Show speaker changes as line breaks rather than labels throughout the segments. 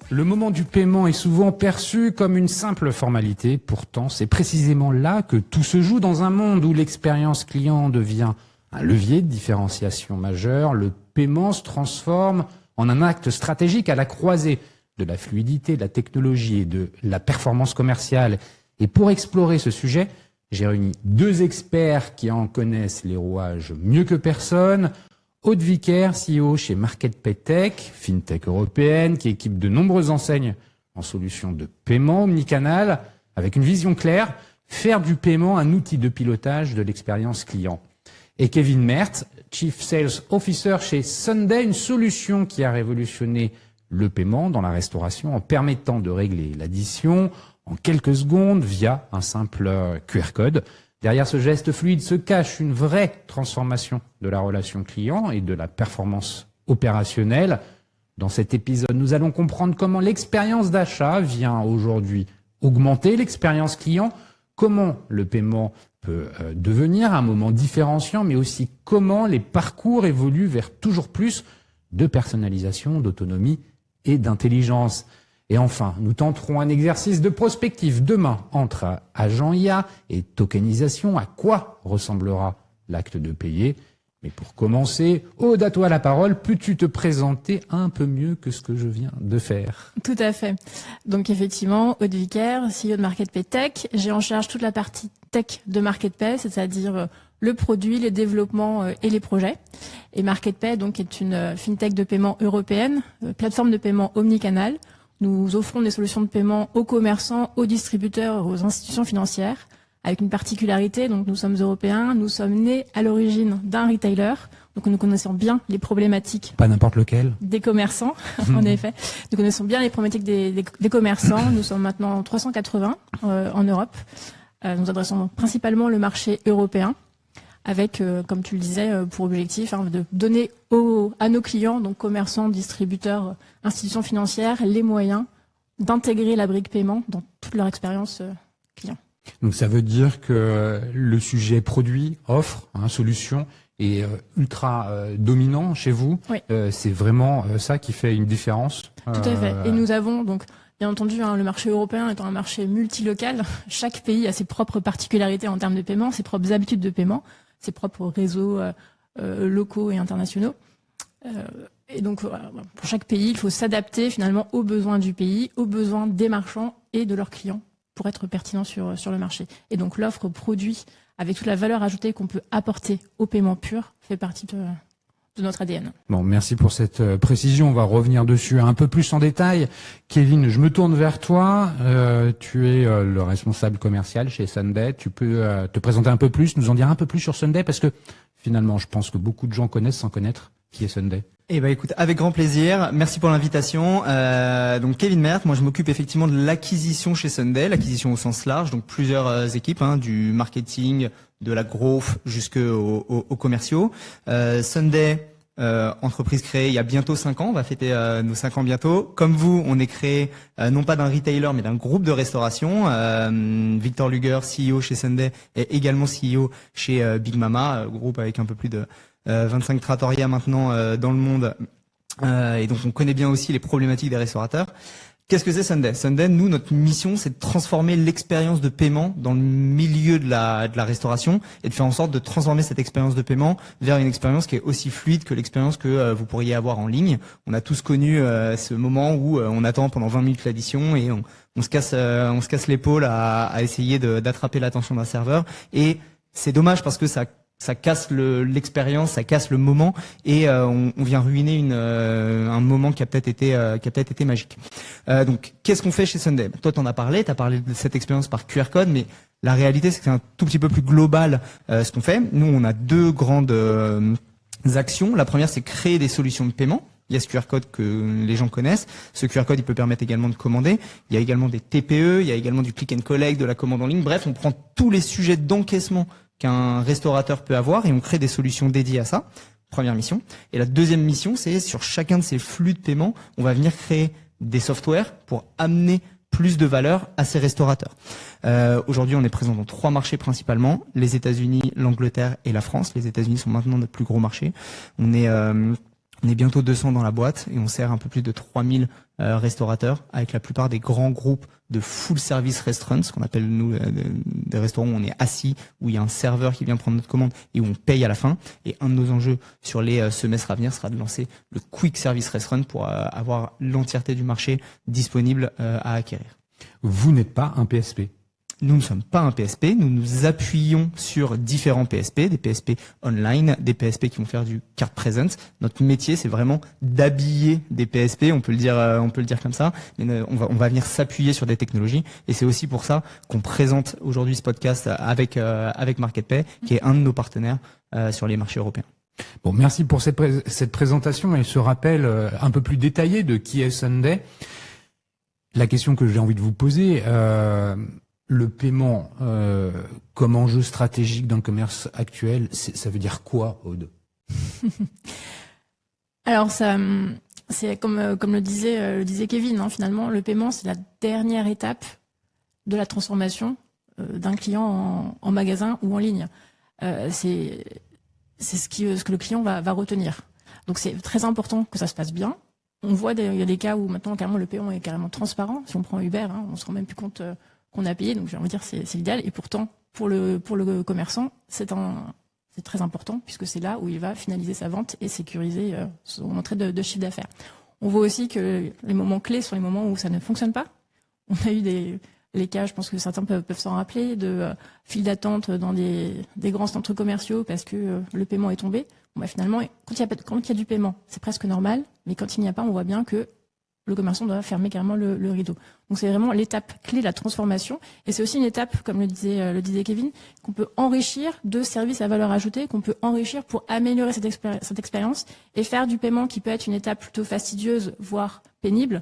Le moment du paiement est souvent perçu comme une simple formalité. Pourtant, c'est précisément là que tout se joue dans un monde où l'expérience client devient un levier de différenciation majeur. Le paiement se transforme en un acte stratégique à la croisée de la fluidité, de la technologie et de la performance commerciale. Et pour explorer ce sujet, j'ai réuni deux experts qui en connaissent les rouages mieux que personne. Aude Vicaire, CEO chez MarketPay Tech, fintech européenne, qui équipe de nombreuses enseignes en solutions de paiement omnicanal, avec une vision claire, faire du paiement un outil de pilotage de l'expérience client. Et Kevin Mertz, Chief Sales Officer chez Sunday, une solution qui a révolutionné le paiement dans la restauration en permettant de régler l'addition en quelques secondes via un simple QR code. Derrière ce geste fluide se cache une vraie transformation de la relation client et de la performance opérationnelle. Dans cet épisode, nous allons comprendre comment l'expérience d'achat vient aujourd'hui augmenter l'expérience client, comment le paiement peut devenir un moment différenciant, mais aussi comment les parcours évoluent vers toujours plus de personnalisation, d'autonomie et d'intelligence. Et enfin, nous tenterons un exercice de prospective demain entre agent IA et tokenisation. À quoi ressemblera l'acte de payer? Mais pour commencer, Aude, à toi la parole. Peux-tu te présenter un peu mieux que ce que je viens de faire?
Tout à fait. Donc effectivement, Aude Vicaire, CEO de MarketPay Tech. J'ai en charge toute la partie tech de MarketPay, c'est-à-dire le produit, les développements et les projets. Et MarketPay donc est une fintech de paiement européenne, plateforme de paiement omnicanal. Nous offrons des solutions de paiement aux commerçants, aux distributeurs, aux institutions financières, avec une particularité. Donc, nous sommes européens, nous sommes nés à l'origine d'un retailer, donc nous connaissons bien les problématiques.
Pas n'importe lequel.
Des commerçants, en effet. Nous connaissons bien les problématiques des commerçants. Nous sommes maintenant 380 en Europe. Nous adressons principalement le marché européen, avec, comme tu le disais, pour objectif de donner à nos clients, donc commerçants, distributeurs, institutions financières, les moyens d'intégrer la brique paiement dans toute leur expérience client.
Donc ça veut dire que le sujet produit, offre, solution est ultra dominant chez vous.
Oui.
C'est vraiment ça qui fait une différence.
Tout à fait. Et nous avons donc, bien entendu, le marché européen étant un marché multilocal, chaque pays a ses propres particularités en termes de paiement, ses propres habitudes de paiement, ses propres réseaux locaux et internationaux. Et donc, pour chaque pays, il faut s'adapter finalement aux besoins du pays, aux besoins des marchands et de leurs clients pour être pertinent sur le marché. Et donc, l'offre produit, avec toute la valeur ajoutée qu'on peut apporter au paiement pur, fait partie de notre ADN.
Bon, merci pour cette précision. On va revenir dessus un peu plus en détail. Kevin, je me tourne vers toi. Tu es le responsable commercial chez Sunday. Tu peux te présenter un peu plus, nous en dire un peu plus sur Sunday, parce que finalement, je pense que beaucoup de gens connaissent sans connaître qui est Sunday.
Eh ben écoute, avec grand plaisir. Merci pour l'invitation. Donc Kevin Mertz, moi je m'occupe effectivement de l'acquisition chez Sunday, l'acquisition au sens large, donc plusieurs équipes, du marketing, de la growth jusqu'aux commerciaux. Sunday, entreprise créée il y a bientôt 5 ans, on va fêter nos 5 ans bientôt. Comme vous, on est créé non pas d'un retailer mais d'un groupe de restauration. Victor Luger, CEO chez Sunday, est également CEO chez Big Mama, groupe avec un peu plus de 25 trattoria maintenant dans le monde, et donc on connaît bien aussi les problématiques des restaurateurs. Qu'est-ce que c'est Sunday? Sunday, nous, notre mission, c'est de transformer l'expérience de paiement dans le milieu de la restauration et de faire en sorte de transformer cette expérience de paiement vers une expérience qui est aussi fluide que l'expérience que vous pourriez avoir en ligne. On a tous connu ce moment où on attend pendant 20 minutes l'addition et on se casse l'épaule à essayer d'attraper l'attention d'un serveur. Et c'est dommage parce que ça casse l'expérience, ça casse le moment et on vient ruiner un moment qui a peut-être été magique. Donc qu'est-ce qu'on fait chez Sunday? Toi t'en as parlé, t'as parlé de cette expérience par QR code, mais la réalité c'est que c'est un tout petit peu plus global ce qu'on fait. Nous on a deux grandes actions. La première c'est créer des solutions de paiement. Il y a ce QR code que les gens connaissent. Ce QR code, il peut permettre également de commander. Il y a également des TPE, il y a également du click and collect, de la commande en ligne. Bref, on prend tous les sujets d'encaissement qu'un restaurateur peut avoir et on crée des solutions dédiées à ça. Première mission. Et la deuxième mission, c'est sur chacun de ces flux de paiement, on va venir créer des softwares pour amener plus de valeur à ces restaurateurs. Aujourd'hui, on est présent dans 3 marchés principalement, les États-Unis, l'Angleterre et la France. Les États-Unis sont maintenant notre plus gros marché. On est On est bientôt 200 dans la boîte et on sert un peu plus de 3000 restaurateurs avec la plupart des grands groupes de full service restaurants, ce qu'on appelle nous des restaurants où on est assis, où il y a un serveur qui vient prendre notre commande et où on paye à la fin. Et un de nos enjeux sur les semestres à venir sera de lancer le quick service restaurant pour avoir l'entièreté du marché disponible à acquérir.
Vous n'êtes pas un PSP.
Nous ne sommes pas un PSP, nous nous appuyons sur différents PSP, des PSP online, des PSP qui vont faire du card present. Notre métier, c'est vraiment d'habiller des PSP, on peut le dire comme ça, mais on va venir s'appuyer sur des technologies et c'est aussi pour ça qu'on présente aujourd'hui ce podcast avec MarketPay, qui est un de nos partenaires sur les marchés européens.
Bon, merci pour cette présentation et ce rappel un peu plus détaillé de qui est Sunday. La question que j'ai envie de vous poser, le paiement comme enjeu stratégique dans le commerce actuel, ça veut dire quoi, Aude?
Alors ça, c'est comme le disait Kevin, hein, finalement, le paiement, c'est la dernière étape de la transformation d'un client en magasin ou en ligne. C'est ce que le client va retenir. Donc c'est très important que ça se passe bien. On voit il y a des cas où maintenant carrément le paiement est carrément transparent. Si on prend Uber, hein, on se rend même plus compte qu'on a payé. Donc j'ai envie de dire c'est l'idéal. Et pourtant pour le commerçant c'est très important puisque c'est là où il va finaliser sa vente et sécuriser son entrée de chiffre d'affaires. On voit aussi que les moments clés sont les moments où ça ne fonctionne pas. On a eu les cas, je pense que certains peuvent s'en rappeler, de files d'attente dans des grands centres commerciaux parce que le paiement est tombé. Bon, bah, finalement, quand il y a du paiement, c'est presque normal, mais quand il n'y a pas, on voit bien que le commerçant doit fermer carrément le rideau. Donc c'est vraiment l'étape clé de la transformation. Et c'est aussi une étape, comme le disait Kevin, qu'on peut enrichir de services à valeur ajoutée, qu'on peut enrichir pour améliorer cette expérience et faire du paiement qui peut être une étape plutôt fastidieuse, voire pénible,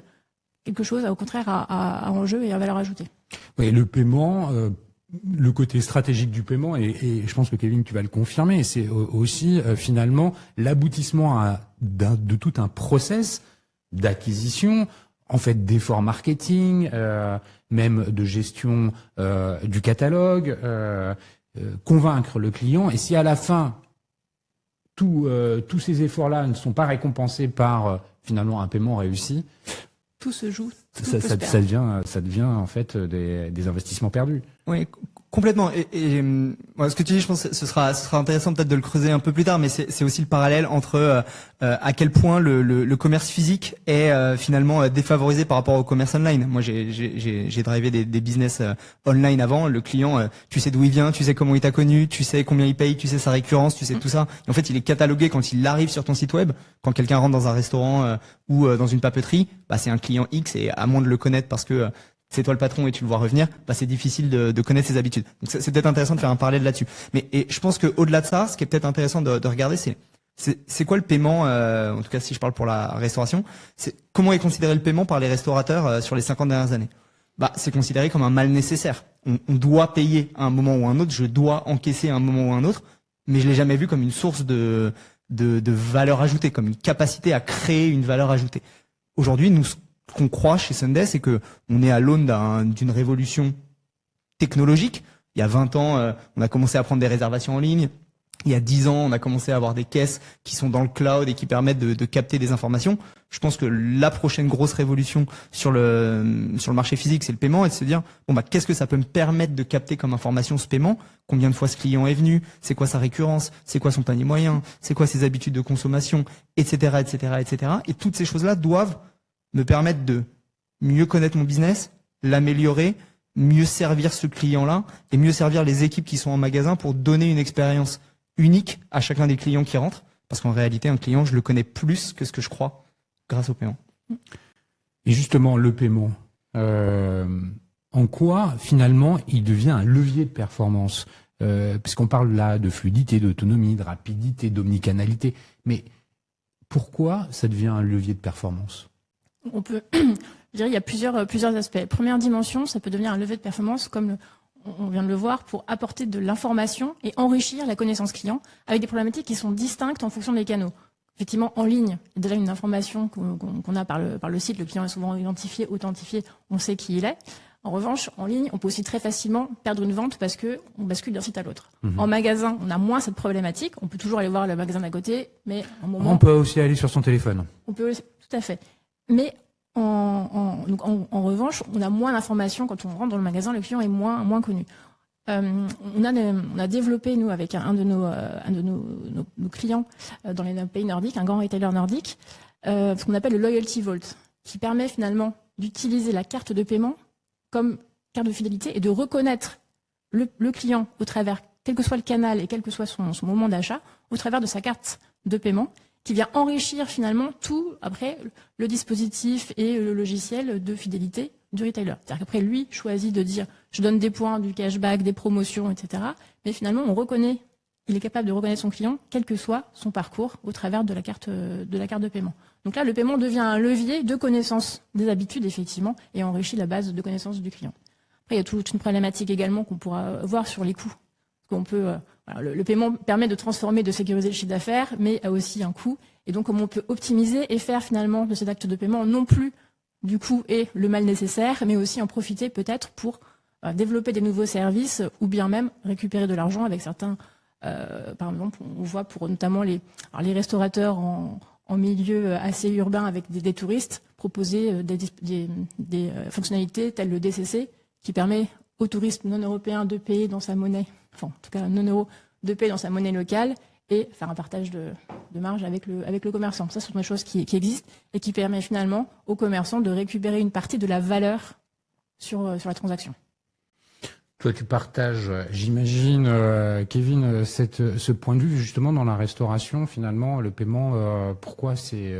quelque chose au contraire à enjeu et à valeur ajoutée.
Oui, le paiement, le côté stratégique du paiement, et je pense que Kevin, tu vas le confirmer, c'est aussi finalement l'aboutissement de tout un process d'acquisition, en fait d'efforts marketing, même de gestion du catalogue, convaincre le client. Et si à la fin tous ces efforts-là ne sont pas récompensés par finalement un paiement réussi,
tout se joue.
Ça devient en fait des investissements perdus.
Oui, complètement. Et ce que tu dis, je pense que ce sera intéressant peut-être de le creuser un peu plus tard, mais c'est aussi le parallèle entre à quel point le commerce physique est finalement défavorisé par rapport au commerce online. Moi, j'ai drivé des business online avant. Le client, tu sais d'où il vient, tu sais comment il t'a connu, tu sais combien il paye, tu sais sa récurrence, tu sais tout ça. Et en fait, il est catalogué quand il arrive sur ton site web. Quand quelqu'un rentre dans un restaurant ou dans une papeterie, bah c'est un client X et à moins de le connaître parce que c'est toi le patron et tu le vois revenir, bah c'est difficile de connaître ses habitudes. Donc c'est peut-être intéressant de faire un parallèle là-dessus. Mais je pense que au-delà de ça, ce qui est peut-être intéressant de regarder, c'est quoi le paiement, en tout cas si je parle pour la restauration, c'est comment est considéré le paiement par les restaurateurs sur les 50 dernières années. Bah c'est considéré comme un mal nécessaire. On doit payer à un moment ou à un autre, je dois encaisser à un moment ou à un autre, mais je l'ai jamais vu comme une source de valeur ajoutée, comme une capacité à créer une valeur ajoutée. Aujourd'hui, nous, ce qu'on croit chez Sunday, c'est que on est à l'aune d'une révolution technologique. Il y a 20 ans, on a commencé à prendre des réservations en ligne. Il y a 10 ans, on a commencé à avoir des caisses qui sont dans le cloud et qui permettent de capter des informations. Je pense que la prochaine grosse révolution sur le marché physique, c'est le paiement, et de se dire bon bah qu'est-ce que ça peut me permettre de capter comme information ce paiement, combien de fois ce client est venu, c'est quoi sa récurrence, c'est quoi son panier moyen, c'est quoi ses habitudes de consommation, etc., etc., etc. Et toutes ces choses-là doivent me permettre de mieux connaître mon business, l'améliorer, mieux servir ce client-là et mieux servir les équipes qui sont en magasin pour donner une expérience unique à chacun des clients qui rentrent. Parce qu'en réalité, un client, je le connais plus que ce que je crois grâce au paiement.
Et justement, le paiement, en quoi finalement il devient un levier de performance, puisqu'on parle là de fluidité, d'autonomie, de rapidité, d'omnicanalité. Mais pourquoi ça devient un levier de performance ?
On peut, je dirais, il y a plusieurs aspects. Première dimension, ça peut devenir un levier de performance, comme on vient de le voir, pour apporter de l'information et enrichir la connaissance client avec des problématiques qui sont distinctes en fonction des canaux. Effectivement, en ligne, il y a déjà une information qu'on a par le site. Le client est souvent identifié, authentifié, on sait qui il est. En revanche, en ligne, on peut aussi très facilement perdre une vente parce que on bascule d'un site à l'autre. En magasin, on a moins cette problématique. On peut toujours aller voir le magasin d'à côté, mais à un moment...
On peut aussi aller sur son téléphone.
On peut, tout à fait. Mais en revanche, on a moins d'informations quand on rentre dans le magasin, le client est moins connu. On a développé, nous, avec un de nos clients dans les pays nordiques, un grand retailer nordique, ce qu'on appelle le Loyalty Vault, qui permet finalement d'utiliser la carte de paiement comme carte de fidélité et de reconnaître le client au travers, quel que soit le canal et quel que soit son moment d'achat, au travers de sa carte de paiement, qui vient enrichir finalement tout, après, le dispositif et le logiciel de fidélité du retailer. C'est-à-dire qu'après, lui choisit de dire « je donne des points, du cashback, des promotions, etc. » Mais finalement, il est capable de reconnaître son client, quel que soit son parcours, au travers de la carte de paiement. Donc là, le paiement devient un levier de connaissance des habitudes, effectivement, et enrichit la base de connaissance du client. Après, il y a toute une problématique également qu'on pourra voir sur les coûts. Qu'on peut, le paiement permet de transformer, de sécuriser le chiffre d'affaires, mais a aussi un coût. Et donc, comment on peut optimiser et faire finalement de cet acte de paiement non plus du coût et le mal nécessaire, mais aussi en profiter peut-être pour développer des nouveaux services ou bien même récupérer de l'argent avec certains. Par exemple, on voit pour notamment les restaurateurs en milieu assez urbain avec des touristes proposer des fonctionnalités telles le DCC qui permet aux touristes non européens de payer dans sa monnaie, enfin en tout cas non euro, de payer dans sa monnaie locale et faire un partage de marge avec le commerçant. Ça, ce sont des choses qui existent et qui permettent finalement aux commerçants de récupérer une partie de la valeur sur la transaction.
Toi, tu partages, j'imagine, Kevin, ce point de vue justement dans la restauration. Finalement, le paiement, pourquoi c'est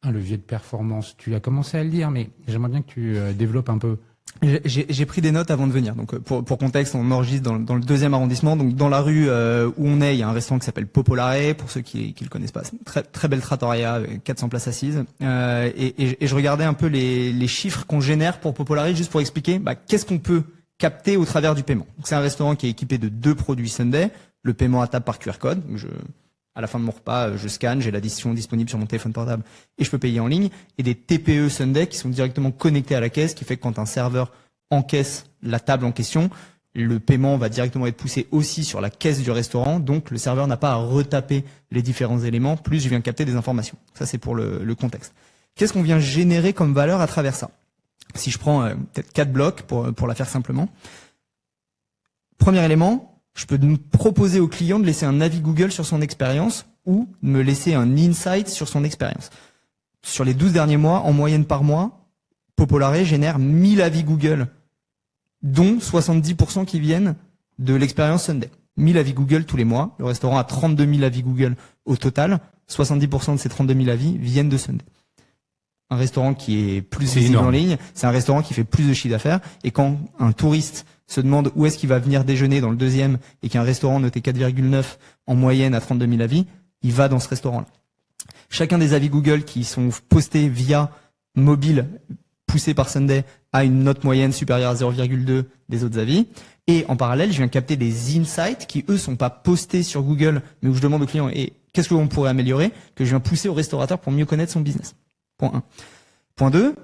un levier de performance? Tu as commencé à le dire, mais j'aimerais bien que tu développes un peu.
J'ai pris des notes avant de venir. Donc pour contexte, on enregistre dans le 2e arrondissement. Donc dans la rue où on est, il y a un restaurant qui s'appelle Popolare. Pour ceux qui le connaissent pas, c'est une très très belle trattoria avec 400 places assises. Et je regardais un peu les chiffres qu'on génère pour Popolare, juste pour expliquer qu'est-ce qu'on peut capté au travers du paiement. C'est un restaurant qui est équipé de 2 produits Sunday, le paiement à table par QR code. À la fin de mon repas, je scanne, j'ai l'addition disponible sur mon téléphone portable et je peux payer en ligne. Et des TPE Sunday qui sont directement connectés à la caisse, qui fait que quand un serveur encaisse la table en question, le paiement va directement être poussé aussi sur la caisse du restaurant. Donc le serveur n'a pas à retaper les différents éléments, plus je viens capter des informations. Ça, c'est pour le contexte. Qu'est-ce qu'on vient générer comme valeur à travers ça? Si je prends peut-être 4 blocs pour la faire simplement. Premier élément, je peux proposer au client de laisser un avis Google sur son expérience ou de me laisser un insight sur son expérience. Sur les 12 derniers mois, en moyenne par mois, Popolare génère 1000 avis Google, dont 70% qui viennent de l'expérience Sunday. 1000 avis Google tous les mois. Le restaurant a 32 000 avis Google au total. 70% de ces 32 000 avis viennent de Sunday. Un restaurant qui est plus visible en ligne, c'est un restaurant qui fait plus de chiffre d'affaires. Et quand un touriste se demande où est-ce qu'il va venir déjeuner dans le 2e et qu'il y a un restaurant noté 4,9 en moyenne à 32 000 avis, il va dans ce restaurant-là. Chacun des avis Google qui sont postés via mobile, poussés par Sunday, a une note moyenne supérieure à 0,2 des autres avis. Et en parallèle, je viens capter des insights qui, eux, sont pas postés sur Google, mais où je demande au client qu'est-ce que l'on pourrait améliorer, que je viens pousser au restaurateur pour mieux connaître son business. Point 1. Point 2,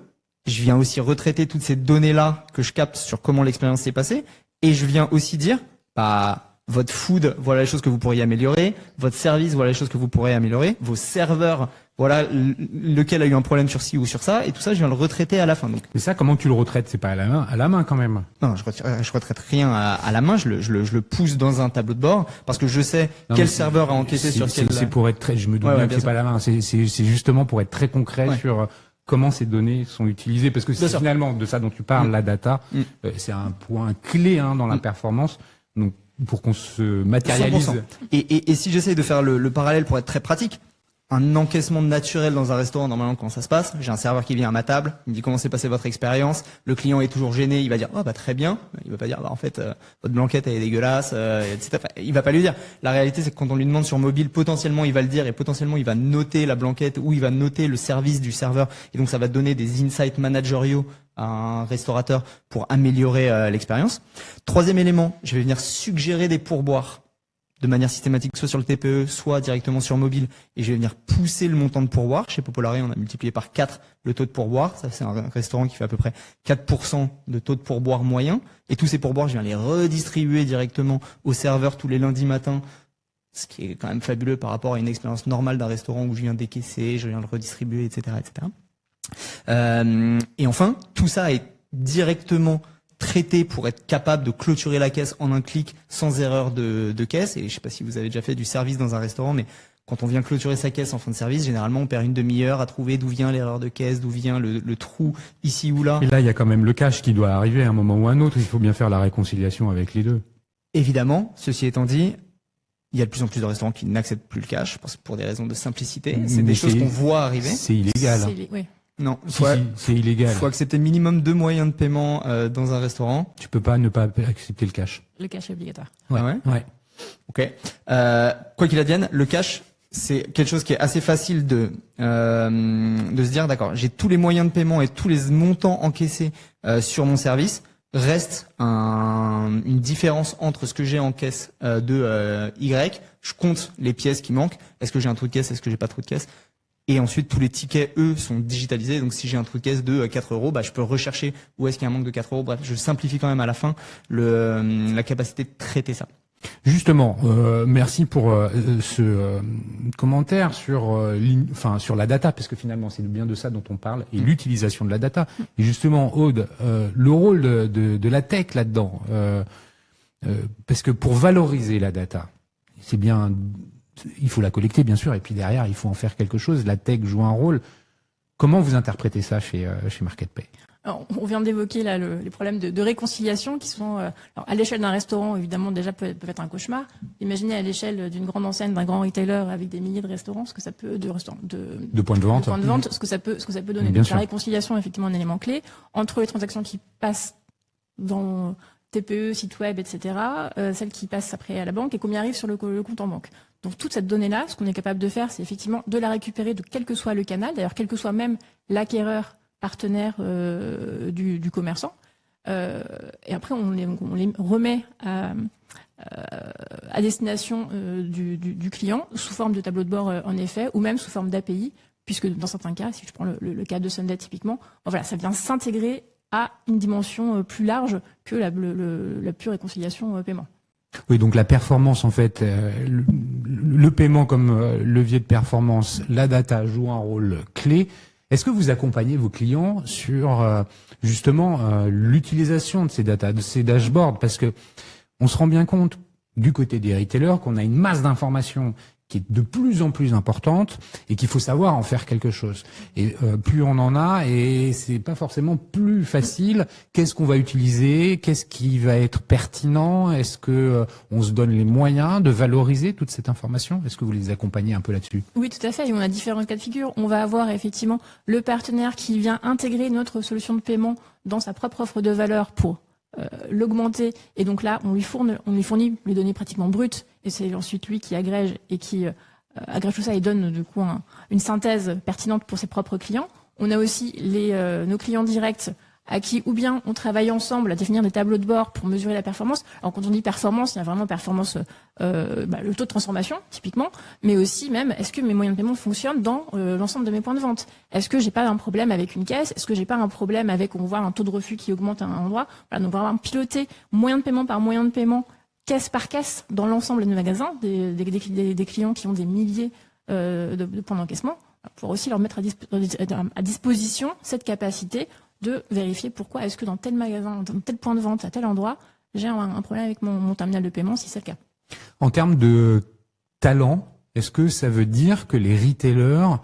je viens aussi retraiter toutes ces données-là que je capte sur comment l'expérience s'est passée. Et je viens aussi dire, votre food, voilà les choses que vous pourriez améliorer. Votre service, voilà les choses que vous pourrez améliorer. Vos serveurs, voilà lequel a eu un problème sur ci ou sur ça. Et tout ça, je viens le retraiter à la fin. Donc,
mais ça, comment tu le retraites? C'est pas à la main quand même.
Non, je retraite rien à la main. Je le pousse dans un tableau de bord parce que je sais quel serveur a encaissé sur quel.
C'est pour être très. Je me doute bien que c'est pas à la main. C'est justement pour être très concret sur comment ces données sont utilisées, parce que c'est finalement de ça dont tu parles, la data. C'est un point clé dans la performance. Donc pour qu'on se matérialise.
100%. Et si j'essaye de faire le parallèle pour être très pratique, un encaissement naturel dans un restaurant, normalement, comment ça se passe? J'ai un serveur qui vient à ma table, il me dit comment s'est passée votre expérience. Le client est toujours gêné, il va dire très bien. Il va pas dire en fait votre blanquette elle est dégueulasse, etc. Il va pas lui dire. La réalité, c'est que quand on lui demande sur mobile, potentiellement il va le dire et potentiellement il va noter la blanquette ou il va noter le service du serveur. Et donc ça va donner des insights managériaux à un restaurateur pour améliorer l'expérience. Troisième élément, je vais venir suggérer des pourboires de manière systématique, soit sur le TPE, soit directement sur mobile, et je vais venir pousser le montant de pourboire. Chez Popolari, on a multiplié par 4 le taux de pourboire. Ça, c'est un restaurant qui fait à peu près 4% de taux de pourboire moyen. Et tous ces pourboires, je viens les redistribuer directement aux serveurs tous les lundis matins, ce qui est quand même fabuleux par rapport à une expérience normale d'un restaurant où je viens décaisser, je viens le redistribuer, etc., etc. Et enfin, tout ça est directement traité pour être capable de clôturer la caisse en un clic sans erreur de caisse. Et je sais pas si vous avez déjà fait du service dans un restaurant, mais quand on vient clôturer sa caisse en fin de service, généralement on perd une demi-heure à trouver d'où vient l'erreur de caisse, d'où vient le trou ici ou là.
Et là, il y a quand même le cash qui doit arriver à un moment ou à un autre. Il faut bien faire la réconciliation avec les deux.
Évidemment, ceci étant dit, il y a de plus en plus de restaurants qui n'acceptent plus le cash pour des raisons de simplicité. C'est des choses qu'on voit arriver.
C'est illégal.
Oui.
Non,
C'est illégal.
Il faut accepter minimum 2 moyens de paiement dans un restaurant.
Tu peux pas ne pas accepter le cash.
Le cash est obligatoire.
Ah ouais.
Ouais.
Ok. Quoi qu'il advienne, le cash, c'est quelque chose qui est assez facile de se dire, d'accord, j'ai tous les moyens de paiement et tous les montants encaissés sur mon service. Reste une différence entre ce que j'ai en caisse de Y. Je compte les pièces qui manquent. Est-ce que j'ai un trou de caisse? Est-ce que j'ai pas trop de caisse? Et ensuite, tous les tickets, eux, sont digitalisés. Donc, si j'ai un trou de caisse de 4 euros, je peux rechercher où est-ce qu'il y a un manque de 4 euros. Bref, je simplifie quand même à la fin la capacité de traiter ça.
Justement, merci pour ce commentaire sur sur la data, parce que finalement c'est bien de ça dont on parle, et l'utilisation de la data. Et justement, Aude, le rôle de la tech là-dedans, parce que pour valoriser la data, c'est bien, il faut la collecter bien sûr, et puis derrière il faut en faire quelque chose. La tech joue un rôle. Comment vous interprétez ça chez MarketPay?
Alors, on vient d'évoquer là les problèmes de réconciliation qui sont alors, à l'échelle d'un restaurant évidemment déjà peuvent être un cauchemar. Imaginez à l'échelle d'une grande enseigne, d'un grand retailer avec des milliers de restaurants, ce que ça peut de
points de vente,
ce que ça peut donner.
Bien
Donc,
sûr.
la réconciliation est effectivement un élément clé entre les transactions qui passent dans TPE, site web, etc., celles qui passent après à la banque et combien arrivent sur le compte en banque. Donc toute cette donnée-là, ce qu'on est capable de faire, c'est effectivement de la récupérer de quel que soit le canal, d'ailleurs quel que soit même l'acquéreur partenaire du commerçant. Et après, on les remet à destination du client sous forme de tableau de bord, en effet, ou même sous forme d'API, puisque dans certains cas, si je prends le cas de Sunday typiquement, voilà, ça vient s'intégrer à une dimension plus large que la pure réconciliation paiement.
Oui, donc la performance, en fait, le paiement comme levier de performance, la data joue un rôle clé. Est-ce que vous accompagnez vos clients sur justement l'utilisation de ces data, de ces dashboards? Parce que on se rend bien compte du côté des retailers qu'on a une masse d'informations qui est de plus en plus importante et qu'il faut savoir en faire quelque chose. Et plus on en a, et c'est pas forcément plus facile. Qu'est-ce qu'on va utiliser? Qu'est-ce qui va être pertinent? Est-ce que on se donne les moyens de valoriser toute cette information? Est-ce que vous les accompagnez un peu là-dessus?
Oui, tout à fait. Et on a différents cas de figure. On va avoir effectivement le partenaire qui vient intégrer notre solution de paiement dans sa propre offre de valeur pour l'augmenter, et donc là on lui fournit les données pratiquement brutes, et c'est ensuite lui qui agrège et qui agrège tout ça et donne du coup une synthèse pertinente pour ses propres clients. On a aussi nos clients directs à qui ou bien on travaille ensemble à définir des tableaux de bord pour mesurer la performance. Alors quand on dit performance, il y a vraiment performance, le taux de transformation typiquement, mais aussi même est-ce que mes moyens de paiement fonctionnent dans l'ensemble de mes points de vente. Est-ce que j'ai pas un problème avec une caisse? Est-ce que j'ai pas un problème avec, on voit un taux de refus qui augmente à un endroit? Voilà, donc vraiment piloter moyen de paiement par moyen de paiement, caisse par caisse dans l'ensemble des magasins, des clients qui ont des milliers de points d'encaissement, pour aussi leur mettre à disposition cette capacité de vérifier pourquoi est-ce que dans tel magasin, dans tel point de vente, à tel endroit, j'ai un problème avec mon terminal de paiement, si c'est le cas.
En termes de talent, est-ce que ça veut dire que les retailers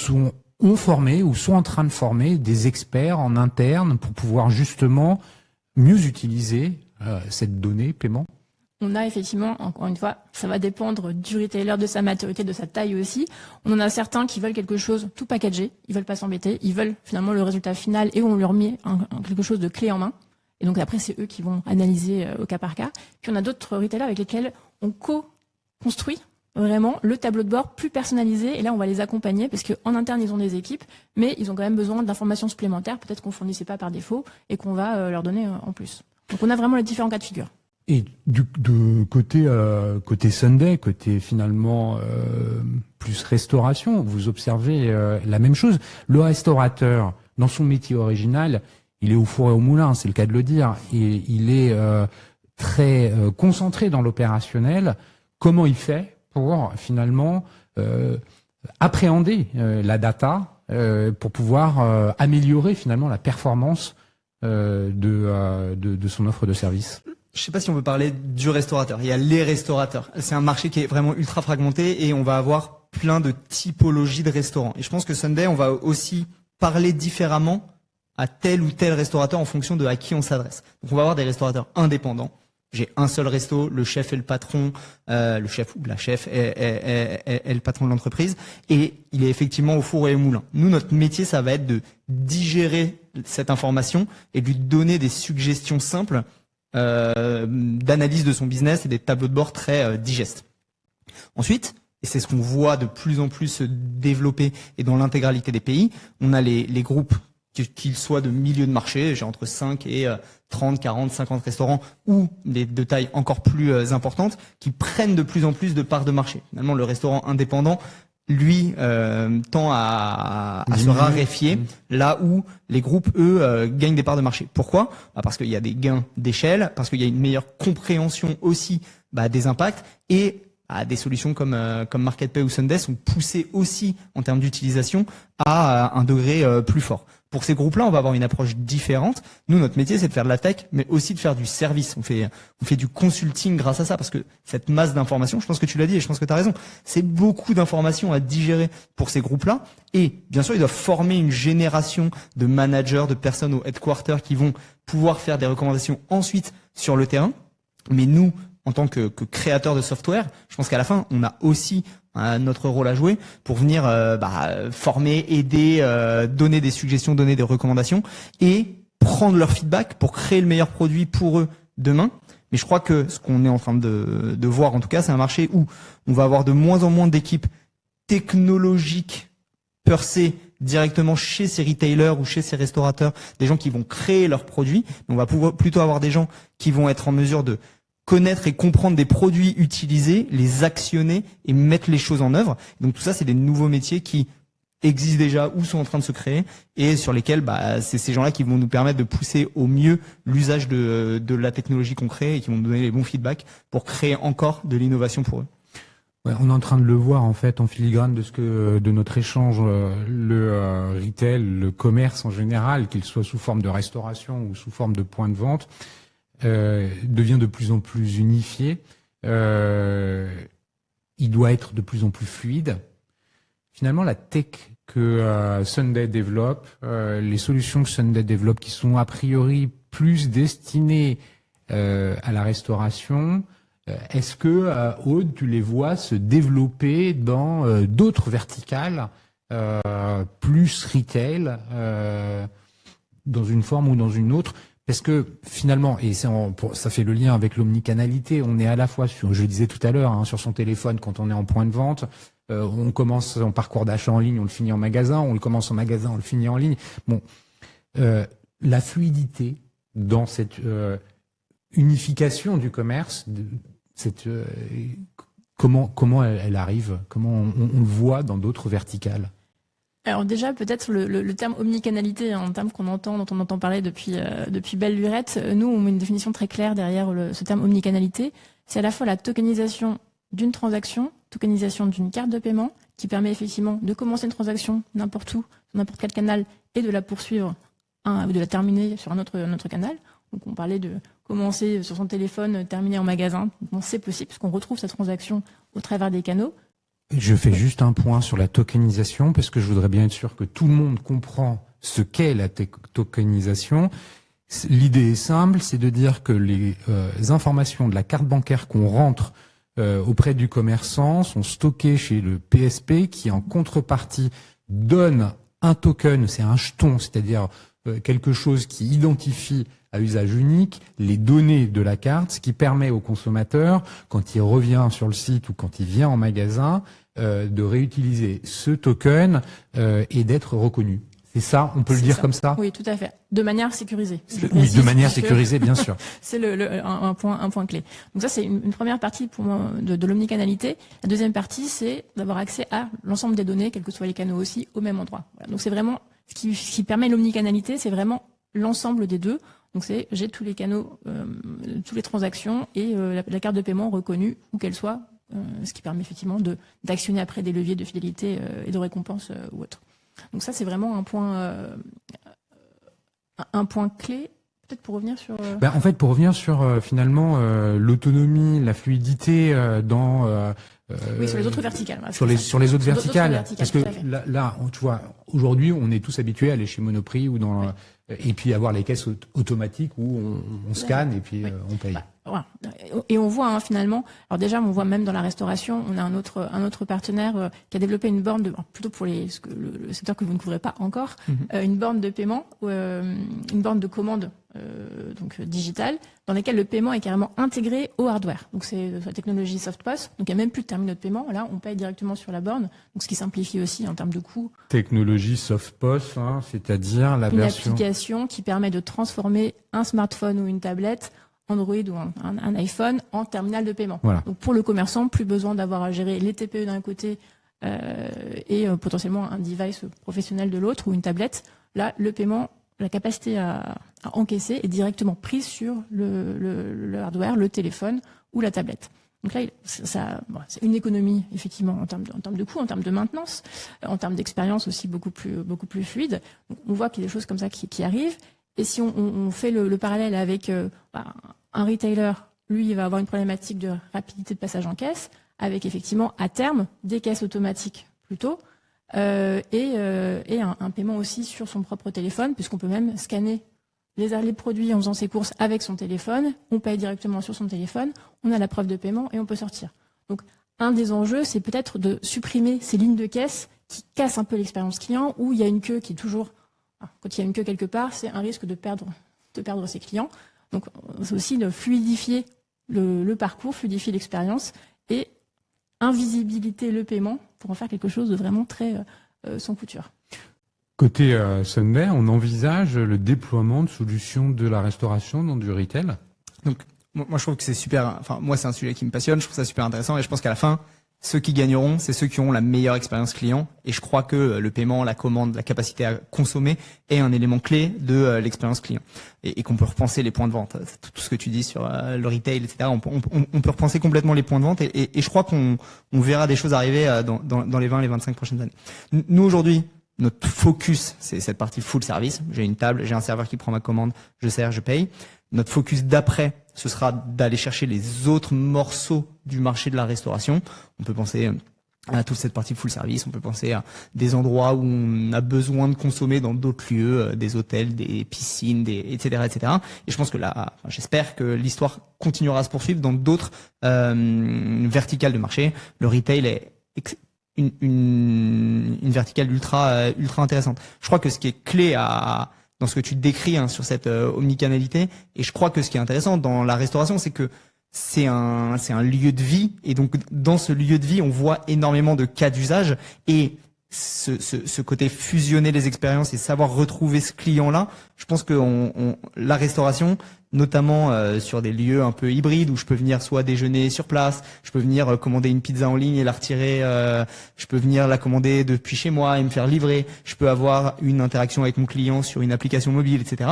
ont formé ou sont en train de former des experts en interne pour pouvoir justement mieux utiliser cette donnée paiement?
On a effectivement, encore une fois, ça va dépendre du retailer, de sa maturité, de sa taille aussi. On en a certains qui veulent quelque chose tout packagé, ils veulent pas s'embêter, ils veulent finalement le résultat final et on leur met quelque chose de clé en main. Et donc après, c'est eux qui vont analyser au cas par cas. Puis on a d'autres retailers avec lesquels on co-construit vraiment le tableau de bord plus personnalisé. Et là, on va les accompagner parce qu'en interne, ils ont des équipes, mais ils ont quand même besoin d'informations supplémentaires, peut-être qu'on fournissait pas par défaut et qu'on va leur donner en plus. Donc on a vraiment les différents cas de figure.
côté Sunday, côté finalement plus restauration, vous observez la même chose. Le restaurateur, dans son métier original, il est au four et au moulin, c'est le cas de le dire, et il est très concentré dans l'opérationnel. Comment il fait pour finalement appréhender la data pour pouvoir améliorer finalement la performance de son offre de service?
Je sais pas si on peut parler du restaurateur. Il y a les restaurateurs. C'est un marché qui est vraiment ultra fragmenté et on va avoir plein de typologies de restaurants. Et je pense que Sunday, on va aussi parler différemment à tel ou tel restaurateur en fonction de à qui on s'adresse. Donc on va avoir des restaurateurs indépendants. J'ai un seul resto, le chef est le patron, le chef ou la chef est le patron de l'entreprise et il est effectivement au four et au moulin. Nous, notre métier, ça va être de digérer cette information et de lui donner des suggestions simples d'analyse de son business et des tableaux de bord très digestes. Ensuite, et c'est ce qu'on voit de plus en plus se développer et dans l'intégralité des pays, on a les groupes, qu'ils soient de milieu de marché, j'ai entre 5 et 30, 40, 50 restaurants, ou des de taille encore plus importante, qui prennent de plus en plus de parts de marché. Finalement, le restaurant indépendant, lui, tend à se raréfier, là où les groupes, eux, gagnent des parts de marché. Pourquoi ? Parce qu'il y a des gains d'échelle, parce qu'il y a une meilleure compréhension aussi des impacts, et des solutions comme MarketPay ou Sunday sont poussées aussi en termes d'utilisation à un degré plus fort. Pour ces groupes-là, on va avoir une approche différente. Nous, notre métier, c'est de faire de la tech, mais aussi de faire du service. On fait du consulting grâce à ça, parce que cette masse d'informations, je pense que tu l'as dit et je pense que tu as raison, c'est beaucoup d'informations à digérer pour ces groupes-là. Et bien sûr, ils doivent former une génération de managers, de personnes au headquarter qui vont pouvoir faire des recommandations ensuite sur le terrain. Mais nous, en tant que créateurs de software, je pense qu'à la fin, on a aussi notre rôle à jouer pour venir former, aider, donner des suggestions, donner des recommandations et prendre leur feedback pour créer le meilleur produit pour eux demain. Mais je crois que ce qu'on est en train de voir, en tout cas, c'est un marché où on va avoir de moins en moins d'équipes technologiques percées directement chez ces retailers ou chez ces restaurateurs, des gens qui vont créer leurs produits. On va plutôt avoir des gens qui vont être en mesure de connaître et comprendre des produits utilisés, les actionner et mettre les choses en œuvre. Donc tout ça, c'est des nouveaux métiers qui existent déjà ou sont en train de se créer et sur lesquels c'est ces gens-là qui vont nous permettre de pousser au mieux l'usage de la technologie qu'on crée et qui vont nous donner les bons feedbacks pour créer encore de l'innovation pour eux.
Ouais, on est en train de le voir en fait en filigrane de notre échange, le retail, le commerce en général, qu'il soit sous forme de restauration ou sous forme de point de vente, devient de plus en plus unifié. Il doit être de plus en plus fluide. Finalement, la tech que Sunday développe, les solutions que Sunday développe, qui sont a priori plus destinées à la restauration, est-ce que Aude, tu les vois se développer dans d'autres verticales, plus retail, dans une forme ou dans une autre? Parce que finalement, et ça fait le lien avec l'omnicanalité, on est à la fois sur, je le disais tout à l'heure, sur son téléphone quand on est en point de vente, on commence son parcours d'achat en ligne, on le finit en magasin, on le commence en magasin, on le finit en ligne. Bon, la fluidité dans cette unification du commerce, comment elle arrive, comment on le voit dans d'autres verticales?
Alors déjà, peut-être le terme omnicanalité, un terme dont on entend parler depuis belle lurette. Nous, on met une définition très claire derrière ce terme omnicanalité. C'est à la fois la tokenisation d'une transaction, tokenisation d'une carte de paiement, qui permet effectivement de commencer une transaction n'importe où, sur n'importe quel canal, et de la poursuivre, ou de la terminer sur un autre canal. Donc on parlait de commencer sur son téléphone, terminer en magasin. Bon, c'est possible, puisqu'on retrouve sa transaction au travers des canaux.
Je fais juste un point sur la tokenisation parce que je voudrais bien être sûr que tout le monde comprend ce qu'est la tokenisation. L'idée est simple, c'est de dire que les informations de la carte bancaire qu'on rentre auprès du commerçant sont stockées chez le PSP qui en contrepartie donne un token, c'est un jeton, c'est-à-dire quelque chose qui identifie à usage unique les données de la carte, ce qui permet au consommateur, quand il revient sur le site ou quand il vient en magasin, de réutiliser ce token et d'être reconnu. C'est ça, on peut le
C'est
dire
ça.
comme ça?
Oui, tout à fait. De manière sécurisée. Je
Oui,
précise,
de manière
puisque
sécurisée, bien sûr.
C'est un point clé. Donc ça, c'est une première partie pour moi de l'omnicanalité. La deuxième partie, c'est d'avoir accès à l'ensemble des données, quels que soient les canaux aussi, au même endroit. Voilà. Donc c'est vraiment ce qui permet l'omnicanalité, c'est vraiment l'ensemble des deux. Donc j'ai tous les canaux, toutes les transactions et la carte de paiement reconnue où qu'elle soit, ce qui permet effectivement d'actionner après des leviers de fidélité et de récompense ou autre. Donc ça, c'est vraiment un point clé. Peut-être pour revenir sur.
En fait, pour revenir sur finalement l'autonomie, la fluidité dans.
Oui, sur les autres verticales. Voilà,
sur les autres verticales. Parce que
tout à fait.
là, tu vois, aujourd'hui, on est tous habitués à aller chez Monoprix ou dans et puis avoir les caisses automatiques où on scanne et puis on paye.
Voilà. Et on voit finalement. Alors déjà, on voit même dans la restauration, on a un autre partenaire qui a développé une borne plutôt pour le secteur que vous ne couvrez pas encore, une borne de paiement, une borne de commande donc digitale, dans laquelle le paiement est carrément intégré au hardware. Donc c'est la technologie SoftPOS. Donc il n'y a même plus de terminaux de paiement. Là, on paye directement sur la borne. Donc ce qui simplifie aussi en termes de coûts.
Technologie SoftPOS, c'est-à-dire la version.
Une application qui permet de transformer un smartphone ou une tablette, Android ou un iPhone, en terminal de paiement.
Voilà.
Donc pour le commerçant, plus besoin d'avoir à gérer les TPE d'un côté et potentiellement un device professionnel de l'autre ou une tablette. Là, le paiement, la capacité à encaisser est directement prise sur le hardware, le téléphone ou la tablette. Donc là, c'est une économie effectivement en termes de coût, en termes de maintenance, en termes d'expérience aussi beaucoup plus fluide. Donc, on voit qu'il y a des choses comme ça qui arrivent. Et si on fait le parallèle avec un retailer, lui, il va avoir une problématique de rapidité de passage en caisse, avec effectivement à terme des caisses automatiques plutôt, et un paiement aussi sur son propre téléphone, puisqu'on peut même scanner les produits en faisant ses courses avec son téléphone, on paye directement sur son téléphone, on a la preuve de paiement et on peut sortir. Donc un des enjeux, c'est peut-être de supprimer ces lignes de caisse qui cassent un peu l'expérience client, où il y a une queue qui est toujours... Quand il y a une queue quelque part, c'est un risque de perdre ses clients. Donc c'est aussi de fluidifier le parcours, fluidifier l'expérience et invisibiliter le paiement pour en faire quelque chose de vraiment très sans couture.
Côté Sunday, on envisage le déploiement de solutions de la restauration dans du retail.
Donc, moi, je trouve que c'est super. Enfin, moi, c'est un sujet qui me passionne. Je trouve ça super intéressant et je pense qu'à la fin, ceux qui gagneront, c'est ceux qui ont la meilleure expérience client. Et je crois que le paiement, la commande, la capacité à consommer est un élément clé de l'expérience client. Et qu'on peut repenser les points de vente. Tout ce que tu dis sur le retail, etc. On peut repenser complètement les points de vente. Et je crois qu'on verra des choses arriver dans les 20, les 25 prochaines années. Nous, aujourd'hui, notre focus, c'est cette partie full service. J'ai une table, j'ai un serveur qui prend ma commande, je sers, je paye. Notre focus d'après, ce sera d'aller chercher les autres morceaux du marché de la restauration. On peut penser à toute cette partie full service. On peut penser à des endroits où on a besoin de consommer dans d'autres lieux, des hôtels, des piscines, etc., etc. Et je pense que là, j'espère que l'histoire continuera à se poursuivre dans d'autres verticales de marché. Le retail est une verticale ultra intéressante. Je crois que ce qui est clé dans ce que tu décris sur cette omnicanalité, et je crois que ce qui est intéressant dans la restauration, c'est que c'est un lieu de vie, et donc dans ce lieu de vie, on voit énormément de cas d'usage, et ce côté fusionner les expériences et savoir retrouver ce client-là, je pense que la restauration, notamment sur des lieux un peu hybrides où je peux venir soit déjeuner sur place, je peux venir commander une pizza en ligne et la retirer, je peux venir la commander depuis chez moi et me faire livrer, je peux avoir une interaction avec mon client sur une application mobile, etc.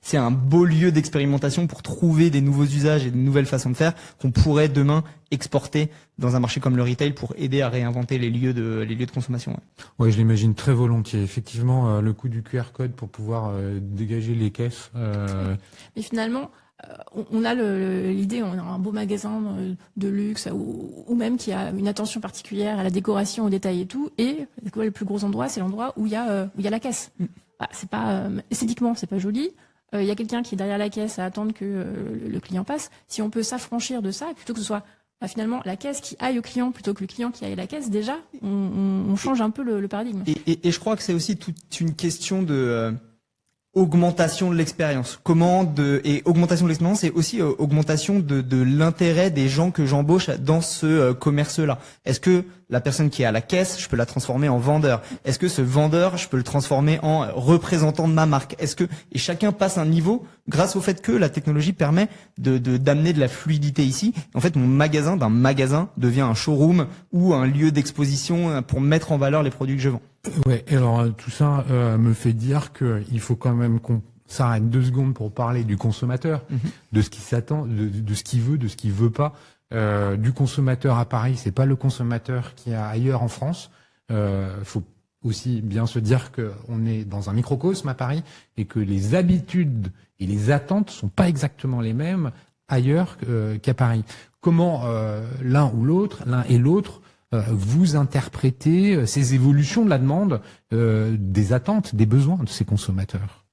C'est un beau lieu d'expérimentation pour trouver des nouveaux usages et de nouvelles façons de faire qu'on pourrait demain exporter dans un marché comme le retail pour aider à réinventer les lieux de consommation.
Oui, je l'imagine très volontiers. Effectivement, le coût du QR code pour pouvoir dégager les caisses.
Mais finalement, on a l'idée, on a un beau magasin de luxe ou même qui a une attention particulière à la décoration, au détail et tout. Et le plus gros endroit, c'est l'endroit où il y a la caisse. C'est pas esthétiquement, c'est pas joli. Il y a quelqu'un qui est derrière la caisse à attendre que le client passe. Si on peut s'affranchir de ça, plutôt que ce soit finalement la caisse qui aille au client plutôt que le client qui aille à la caisse, déjà, on change un peu le paradigme.
Et je crois que c'est aussi toute une question de augmentation de l'expérience. Et augmentation de l'expérience, c'est aussi augmentation de l'intérêt des gens que j'embauche dans ce commerce-là. Est-ce que la personne qui est à la caisse, je peux la transformer en vendeur? Est-ce que ce vendeur, je peux le transformer en représentant de ma marque? Et chacun passe un niveau grâce au fait que la technologie permet d'amener de la fluidité ici. En fait, mon magasin d'un magasin devient un showroom ou un lieu d'exposition pour mettre en valeur les produits que je vends.
Ouais, et alors tout ça me fait dire que il faut quand même qu'on s'arrête 2 secondes pour parler du consommateur, de ce qui s'attend, de ce qu'il veut, de ce qu'il veut pas. Du consommateur à Paris, c'est pas le consommateur qui est ailleurs en France. Faut aussi bien se dire que on est dans un microcosme à Paris et que les habitudes et les attentes sont pas exactement les mêmes ailleurs qu'à Paris. Comment l'un et l'autre vous interprétez ces évolutions de la demande, des attentes, des besoins de ces consommateurs?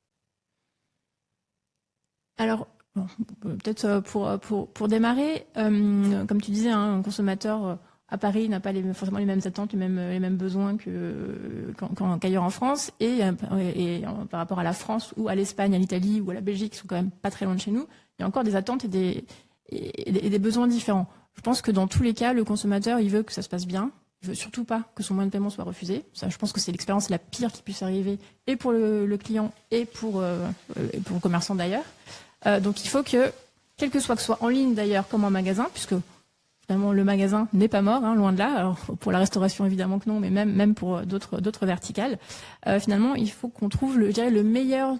Alors, bon, peut-être pour démarrer, comme tu disais, hein, un consommateur à Paris n'a pas forcément les mêmes attentes, les mêmes besoins qu'ailleurs en France, et par rapport à la France ou à l'Espagne, à l'Italie ou à la Belgique, qui sont quand même pas très loin de chez nous, il y a encore des attentes et des besoins différents. Je pense que dans tous les cas, le consommateur, il veut que ça se passe bien. Il veut surtout pas que son moyen de paiement soit refusé. Ça, je pense que c'est l'expérience la pire qui puisse arriver, et pour le client et pour le commerçant d'ailleurs. Donc il faut que, quel que soit en ligne d'ailleurs comme en magasin, puisque finalement le magasin n'est pas mort, hein, loin de là. Alors pour la restauration évidemment que non, mais même pour d'autres verticales, finalement il faut qu'on trouve je dirais le meilleur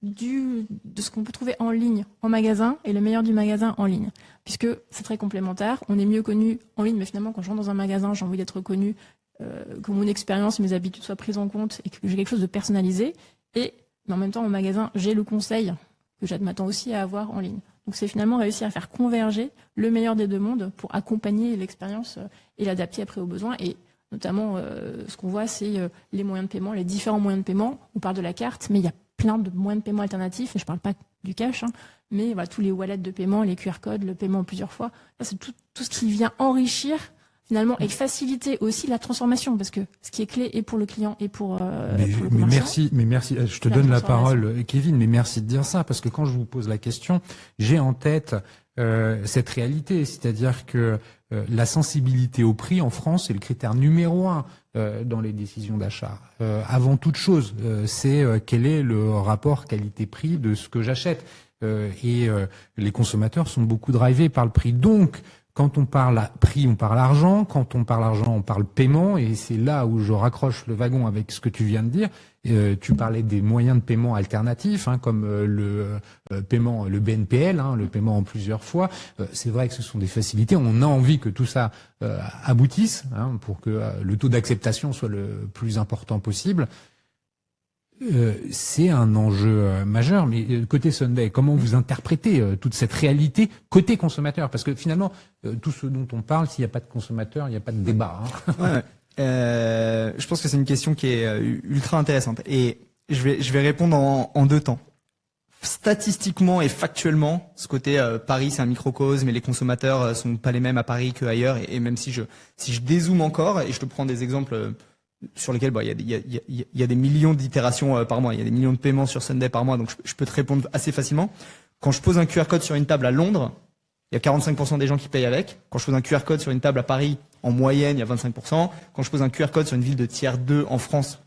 de ce qu'on peut trouver en ligne en magasin et le meilleur du magasin en ligne, puisque c'est très complémentaire. On est mieux connu en ligne, mais finalement quand je rentre dans un magasin, j'ai envie d'être reconnu, que mon expérience, mes habitudes soient prises en compte et que j'ai quelque chose de personnalisé. Mais en même temps, au magasin, j'ai le conseil que je m'attends aussi à avoir en ligne. Donc c'est finalement réussir à faire converger le meilleur des 2 mondes pour accompagner l'expérience et l'adapter après aux besoins. Et notamment, ce qu'on voit, c'est les moyens de paiement, les différents moyens de paiement. On parle de la carte, mais il y a plein de moyens de paiement alternatifs. Et je ne parle pas du cash, hein, mais voilà, tous les wallets de paiement, les QR codes, le paiement en plusieurs fois. Ça, c'est tout ce qui vient enrichir finalement et faciliter aussi la transformation, parce que ce qui est clé et pour le client et pour le commerçant.
Mais merci, je te donne la parole, Kevin, mais merci de dire ça, parce que quand je vous pose la question, j'ai en tête cette réalité, c'est-à-dire que la sensibilité au prix en France est le critère numéro 1 dans les décisions d'achat. Avant toute chose, c'est quel est le rapport qualité-prix de ce que j'achète. Et les consommateurs sont beaucoup drivés par le prix. Donc, quand on parle prix, on parle argent. Quand on parle argent, on parle paiement. Et c'est là où je raccroche le wagon avec ce que tu viens de dire. Tu parlais des moyens de paiement alternatifs, hein, comme le paiement, le BNPL, hein, le paiement en plusieurs fois. C'est vrai que ce sont des facilités. On a envie que tout ça aboutisse, hein, pour que le taux d'acceptation soit le plus important possible. C'est un enjeu majeur, mais côté Sunday, comment vous interprétez toute cette réalité côté consommateur? Parce que finalement, tout ce dont on parle, s'il n'y a pas de consommateur, il n'y a pas de débat. Hein.
Ouais. Je pense que c'est une question qui est ultra intéressante, et je vais répondre en 2 temps. Statistiquement et factuellement, ce côté Paris c'est un microcosme et les consommateurs sont pas les mêmes à Paris qu'ailleurs, et même si je dézoome encore et je te prends des exemples sur lesquels il y a des millions d'itérations par mois, il y a des millions de paiements sur Sunday par mois, donc je peux te répondre assez facilement. Quand je pose un QR code sur une table à Londres, il y a 45% des gens qui payent avec. Quand je pose un QR code sur une table à Paris, en moyenne, il y a 25%. Quand je pose un QR code sur une ville de tiers 2 en France,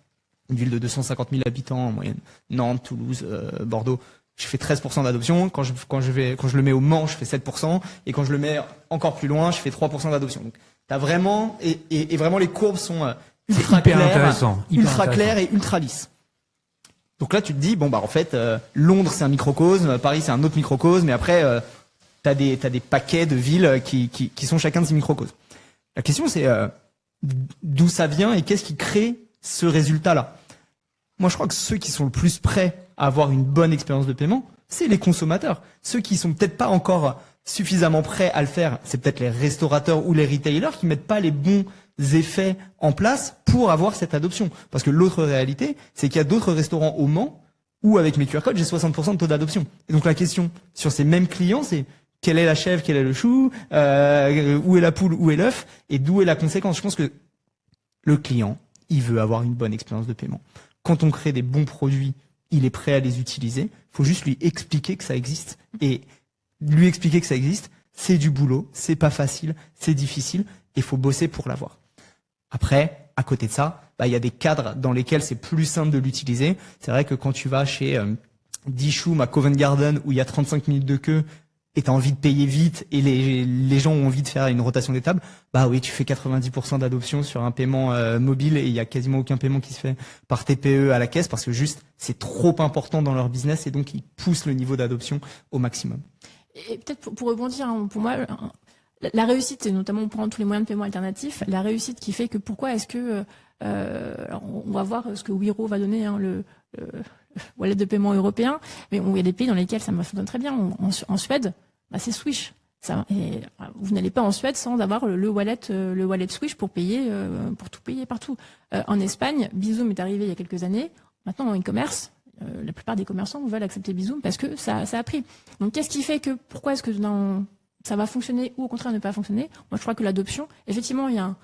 une ville de 250 000 habitants en moyenne, Nantes, Toulouse, Bordeaux, je fais 13% d'adoption. Quand je le mets au Mans, je fais 7%. Et quand je le mets encore plus loin, je fais 3% d'adoption. Donc, t'as vraiment, et vraiment les courbes sont ultra claires et ultra lisses. Donc là, tu te dis, bon, bah, en fait, Londres, c'est un microcosme, Paris, c'est un autre microcosme, et après, t'as des paquets de villes qui sont chacun de ces microcosmes. La question, c'est d'où ça vient et qu'est-ce qui crée ce résultat-là. Moi, je crois que ceux qui sont le plus prêts à avoir une bonne expérience de paiement, c'est les consommateurs. Ceux qui sont peut-être pas encore suffisamment prêts à le faire, c'est peut-être les restaurateurs ou les retailers qui mettent pas les bons effets en place pour avoir cette adoption. Parce que l'autre réalité, c'est qu'il y a d'autres restaurants au Mans où, avec mes QR codes, j'ai 60% de taux d'adoption. Et donc la question sur ces mêmes clients, c'est quelle est la chèvre, quel est le chou, où est la poule, où est l'œuf, et d'où est la conséquence. Je pense que le client, il veut avoir une bonne expérience de paiement. Quand on crée des bons produits, il est prêt à les utiliser. Il faut juste lui expliquer que ça existe. Et lui expliquer que ça existe, c'est du boulot, c'est pas facile, c'est difficile, et il faut bosser pour l'avoir. Après, à côté de ça, il y a des cadres dans lesquels c'est plus simple de l'utiliser. C'est vrai que quand tu vas chez Dishoom à Covent Garden où il y a 35 minutes de queue et tu as envie de payer vite et les gens ont envie de faire une rotation des tables, oui, tu fais 90% d'adoption sur un paiement mobile et il y a quasiment aucun paiement qui se fait par TPE à la caisse parce que juste c'est trop important dans leur business et donc ils poussent le niveau d'adoption au maximum.
Et peut-être pour rebondir, pour moi, la réussite, et notamment on prend tous les moyens de paiement alternatifs, la réussite qui fait que pourquoi est-ce que alors on va voir ce que Wero va donner, le wallet de paiement européen, mais il y a des pays dans lesquels ça fonctionne très bien. En Suède, c'est Swish. Vous n'allez pas en Suède sans avoir le wallet Swish pour payer, pour tout payer partout. En Espagne, Bizum est arrivé il y a quelques années. Maintenant, en e-commerce, la plupart des commerçants veulent accepter Bizum parce que ça a pris. Donc, qu'est-ce qui fait que pourquoi est-ce que ça va fonctionner ou au contraire ne pas fonctionner? Moi, je crois que l'adoption, effectivement, il y a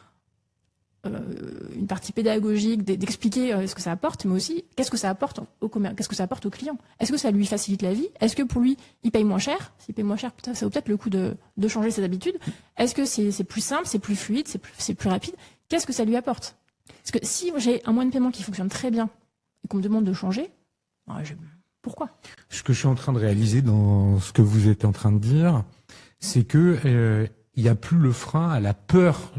une partie pédagogique d'expliquer ce que ça apporte, mais aussi qu'est-ce que ça apporte au commerce, qu'est-ce que ça apporte au client. Est-ce que ça lui facilite la vie? Est-ce que pour lui, il paye moins cher? S'il paye moins cher, ça vaut peut-être le coup de changer ses habitudes. Est-ce que c'est plus simple, c'est plus fluide, c'est plus rapide? Qu'est-ce que ça lui apporte? Parce que si j'ai un moyen de paiement qui fonctionne très bien et qu'on me demande de changer, pourquoi?
Ce que je suis en train de réaliser dans ce que vous êtes en train de dire, c'est que il n'y a plus le frein à la peur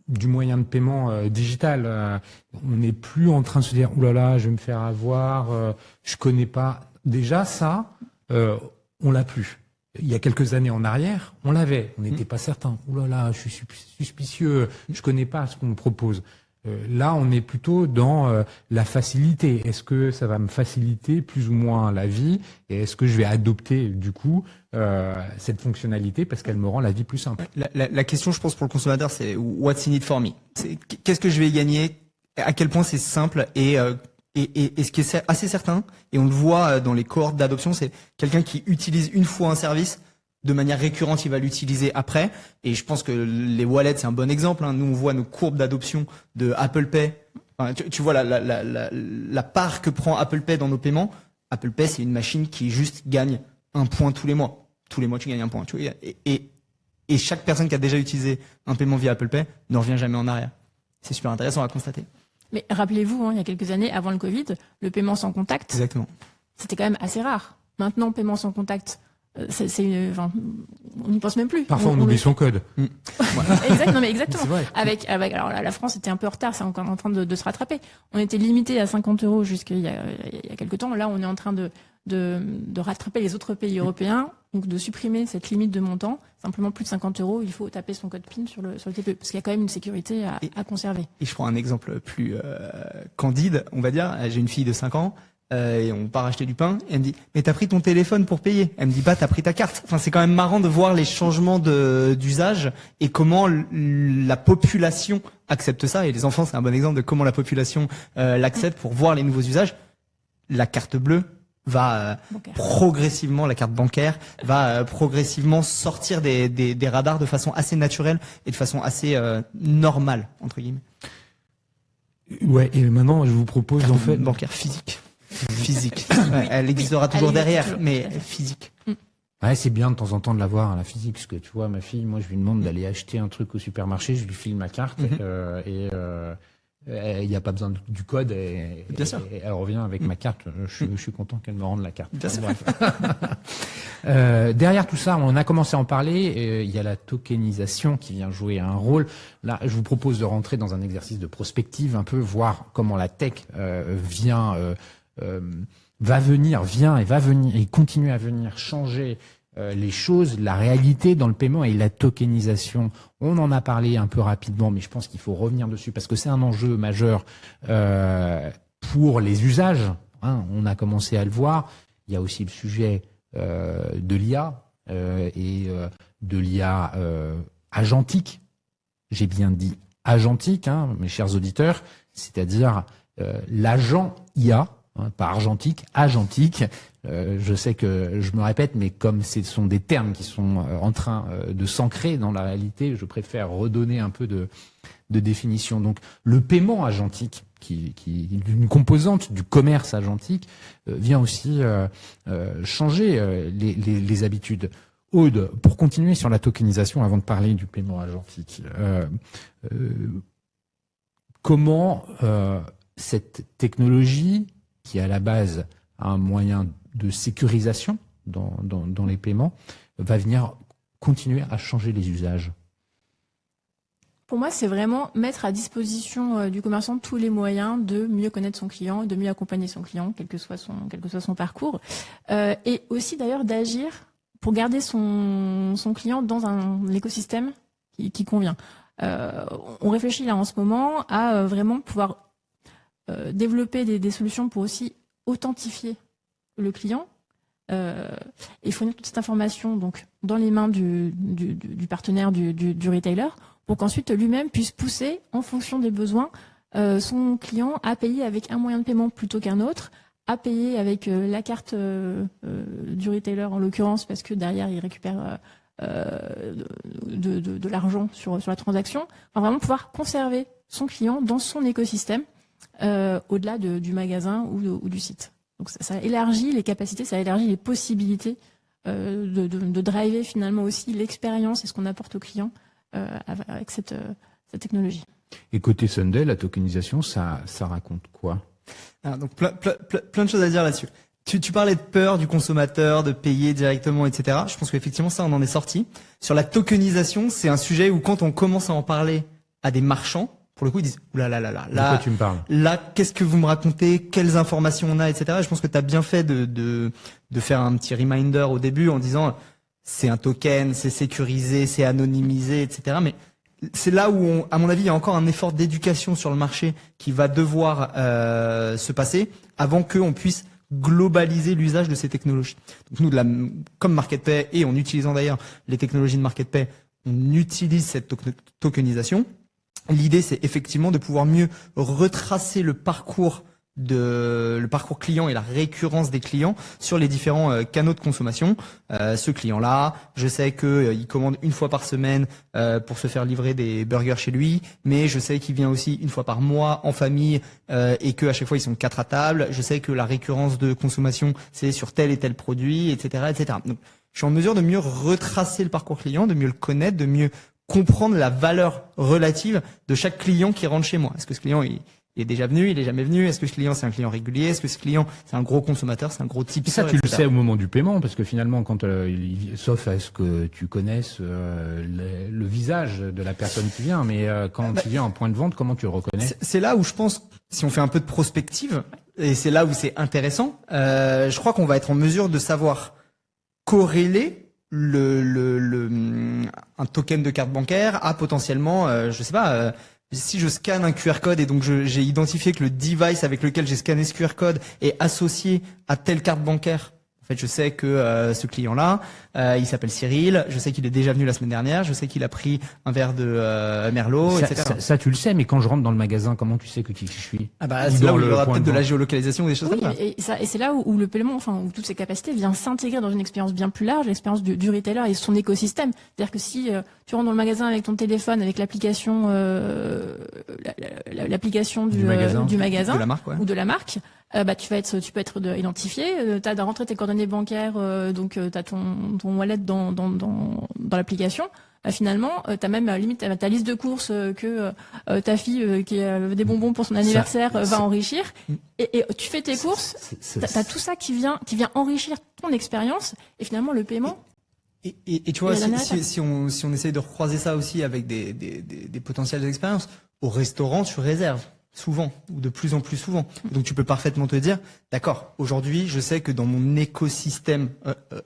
du moyen de paiement digital. On n'est plus en train de se dire « Ouh là là, je vais me faire avoir, je connais pas ». Déjà, ça, on l'a plus. Il y a quelques années en arrière, on l'avait. On n'était pas certain. « Ouh là là, je suis suspicieux, je connais pas ce qu'on me propose ». Là, on est plutôt dans la facilité. Est-ce que ça va me faciliter plus ou moins la vie? Et est-ce que je vais adopter, du coup, cette fonctionnalité parce qu'elle me rend la vie plus simple?
La question, je pense, pour le consommateur, c'est « What's in it for me ?» Qu'est-ce que je vais y gagner? À quel point c'est simple et ce qui est assez certain, et on le voit dans les cohortes d'adoption, c'est quelqu'un qui utilise une fois un service, de manière récurrente, il va l'utiliser après. Et je pense que les wallets, c'est un bon exemple. Nous, on voit nos courbes d'adoption de Apple Pay. Enfin, tu vois la part que prend Apple Pay dans nos paiements. Apple Pay, c'est une machine qui juste gagne un point tous les mois. Tous les mois, tu gagnes un point. Tu vois, et chaque personne qui a déjà utilisé un paiement via Apple Pay ne revient jamais en arrière. C'est super intéressant à constater.
Mais rappelez-vous, il y a quelques années, avant le Covid, le paiement sans contact,
exactement,
c'était quand même assez rare. Maintenant, paiement sans contact, on n'y pense même plus.
Parfois, on oublie son code.
Exactement. Avec, alors la France était un peu en retard, c'est encore en train de se rattraper. On était limité à 50 € jusqu'il y a quelques temps. Là, on est en train de rattraper les autres pays européens, donc de supprimer cette limite de montant. Simplement plus de 50 €, il faut taper son code PIN sur le TPE, parce qu'il y a quand même une sécurité à conserver.
Et je prends un exemple plus candide, on va dire. J'ai une fille de 5 ans. Et on part acheter du pain, et elle me dit « Mais t'as pris ton téléphone pour payer ?» Elle me dit pas « T'as pris ta carte ?» Enfin, c'est quand même marrant de voir les changements d'usage et comment la population accepte ça. Et les enfants, c'est un bon exemple de comment la population l'accepte pour voir les nouveaux usages. La carte bleue va progressivement, la carte bancaire va progressivement sortir des radars de façon assez naturelle et de façon assez normale, entre guillemets.
Ouais, et maintenant, je vous propose
carte
en fait...
bancaire physique. Ouais, elle existera toujours derrière, mais physique.
Ouais, c'est bien de temps en temps de l'avoir, la physique, parce que tu vois, ma fille, moi, je lui demande d'aller acheter un truc au supermarché, je lui file ma carte, il n'y a pas besoin du code, et elle revient avec ma carte. Je suis content qu'elle me rende la carte. Derrière tout ça, on a commencé à en parler, il y a la tokenisation qui vient jouer un rôle. Là, je vous propose de rentrer dans un exercice de prospective, un peu, voir comment la tech vient et continue à venir changer les choses, la réalité dans le paiement et la tokenisation. On en a parlé un peu rapidement, mais je pense qu'il faut revenir dessus parce que c'est un enjeu majeur pour les usages. On a commencé à le voir. Il y a aussi le sujet de l'IA et de l'IA agentique. J'ai bien dit agentique, mes chers auditeurs, c'est-à-dire l'agent IA. Pas argentique, agentique. Je sais que je me répète, mais comme ce sont des termes qui sont en train de s'ancrer dans la réalité, je préfère redonner un peu de définition. Donc, le paiement agentique, qui est une composante du commerce agentique, vient aussi changer les habitudes. Aude, pour continuer sur la tokenisation, avant de parler du paiement agentique, comment cette technologie, qui à la base a un moyen de sécurisation dans les paiements, va venir continuer à changer les usages?
Pour moi, c'est vraiment mettre à disposition du commerçant tous les moyens de mieux connaître son client, de mieux accompagner son client, quel que soit son parcours, et aussi d'ailleurs d'agir pour garder son client dans un écosystème qui convient. On réfléchit là en ce moment à vraiment pouvoir développer des solutions pour aussi authentifier le client et fournir toute cette information donc dans les mains du partenaire du retailer, pour qu'ensuite lui-même puisse pousser en fonction des besoins son client à payer avec un moyen de paiement plutôt qu'un autre, à payer avec la carte du retailer en l'occurrence, parce que derrière il récupère de l'argent sur la transaction. Enfin, vraiment pouvoir conserver son client dans son écosystème au-delà du magasin ou du site. Donc ça élargit les capacités, ça élargit les possibilités de driver finalement aussi l'expérience et ce qu'on apporte au client avec cette technologie.
Et côté Sunday, la tokenisation, ça raconte quoi?
Donc plein de choses à dire là-dessus. Tu parlais de peur du consommateur, de payer directement, etc. Je pense qu'effectivement ça, on en est sorti. Sur la tokenisation, c'est un sujet où quand on commence à en parler à des marchands, pour le coup, ils disent « Ouh là là là là,
de quoi tu me parles?
Là, qu'est-ce que vous me racontez? Quelles informations on a, etc. » Et je pense que tu as bien fait de faire un petit reminder au début en disant « C'est un token, c'est sécurisé, c'est anonymisé, etc. » Mais c'est là où, à mon avis, il y a encore un effort d'éducation sur le marché qui va devoir se passer avant qu'on puisse globaliser l'usage de ces technologies. Donc nous, comme MarketPay, et en utilisant d'ailleurs les technologies de MarketPay, on utilise cette tokenisation. L'idée, c'est effectivement de pouvoir mieux retracer le parcours client et la récurrence des clients sur les différents canaux de consommation. Ce client-là, je sais qu'il commande une fois par semaine pour se faire livrer des burgers chez lui, mais je sais qu'il vient aussi une fois par mois en famille et qu'à chaque fois ils sont 4 à table. Je sais que la récurrence de consommation, c'est sur tel et tel produit, etc., etc. Donc, je suis en mesure de mieux retracer le parcours client, de mieux le connaître, de mieux comprendre la valeur relative de chaque client qui rentre chez moi. Est-ce que ce client il est déjà venu, il est jamais venu? Est-ce que ce client c'est un client régulier? Est-ce que ce client c'est un gros consommateur, c'est un gros type?
Ça, tu le sais au moment du paiement, parce que finalement, quand sauf à ce que tu connaisses le visage de la personne qui vient, mais quand tu viens en point de vente, comment tu le reconnais?
C'est là où je pense, si on fait un peu de prospective, et c'est là où c'est intéressant, je crois qu'on va être en mesure de savoir corréler un token de carte bancaire à potentiellement, je sais pas, si je scanne un QR code et donc j'ai identifié que le device avec lequel j'ai scanné ce QR code est associé à telle carte bancaire. En fait, je sais que ce client-là, il s'appelle Cyril. Je sais qu'il est déjà venu la semaine dernière. Je sais qu'il a pris un verre de Merlot, etc.
Ça, tu le sais, mais quand je rentre dans le magasin, comment tu sais qui je suis?
Ah bah, c'est là où il y aura peut-être de la géolocalisation ou des choses comme ça.
Et c'est là où le paiement, enfin, où toutes ces capacités viennent s'intégrer dans une expérience bien plus large, l'expérience du retailer et son écosystème. C'est-à-dire que si tu rentres dans le magasin avec ton téléphone, avec l'application, l'application du magasin
de la marque, ouais.
ou de la marque, bah tu peux être identifié. T'as de rentrer tes coordonnées bancaires, donc t'as ton wallet dans l'application. Finalement, t'as même limite ta liste de courses que ta fille qui a des bonbons pour son anniversaire va enrichir. Et tu fais tes courses. T'as tout ça qui vient enrichir ton expérience et finalement le paiement.
Et tu vois, si on essaye de recroiser ça aussi avec des potentielles expériences, au restaurant, tu réserves souvent ou de plus en plus souvent. Donc tu peux parfaitement te dire, d'accord, aujourd'hui, je sais que dans mon écosystème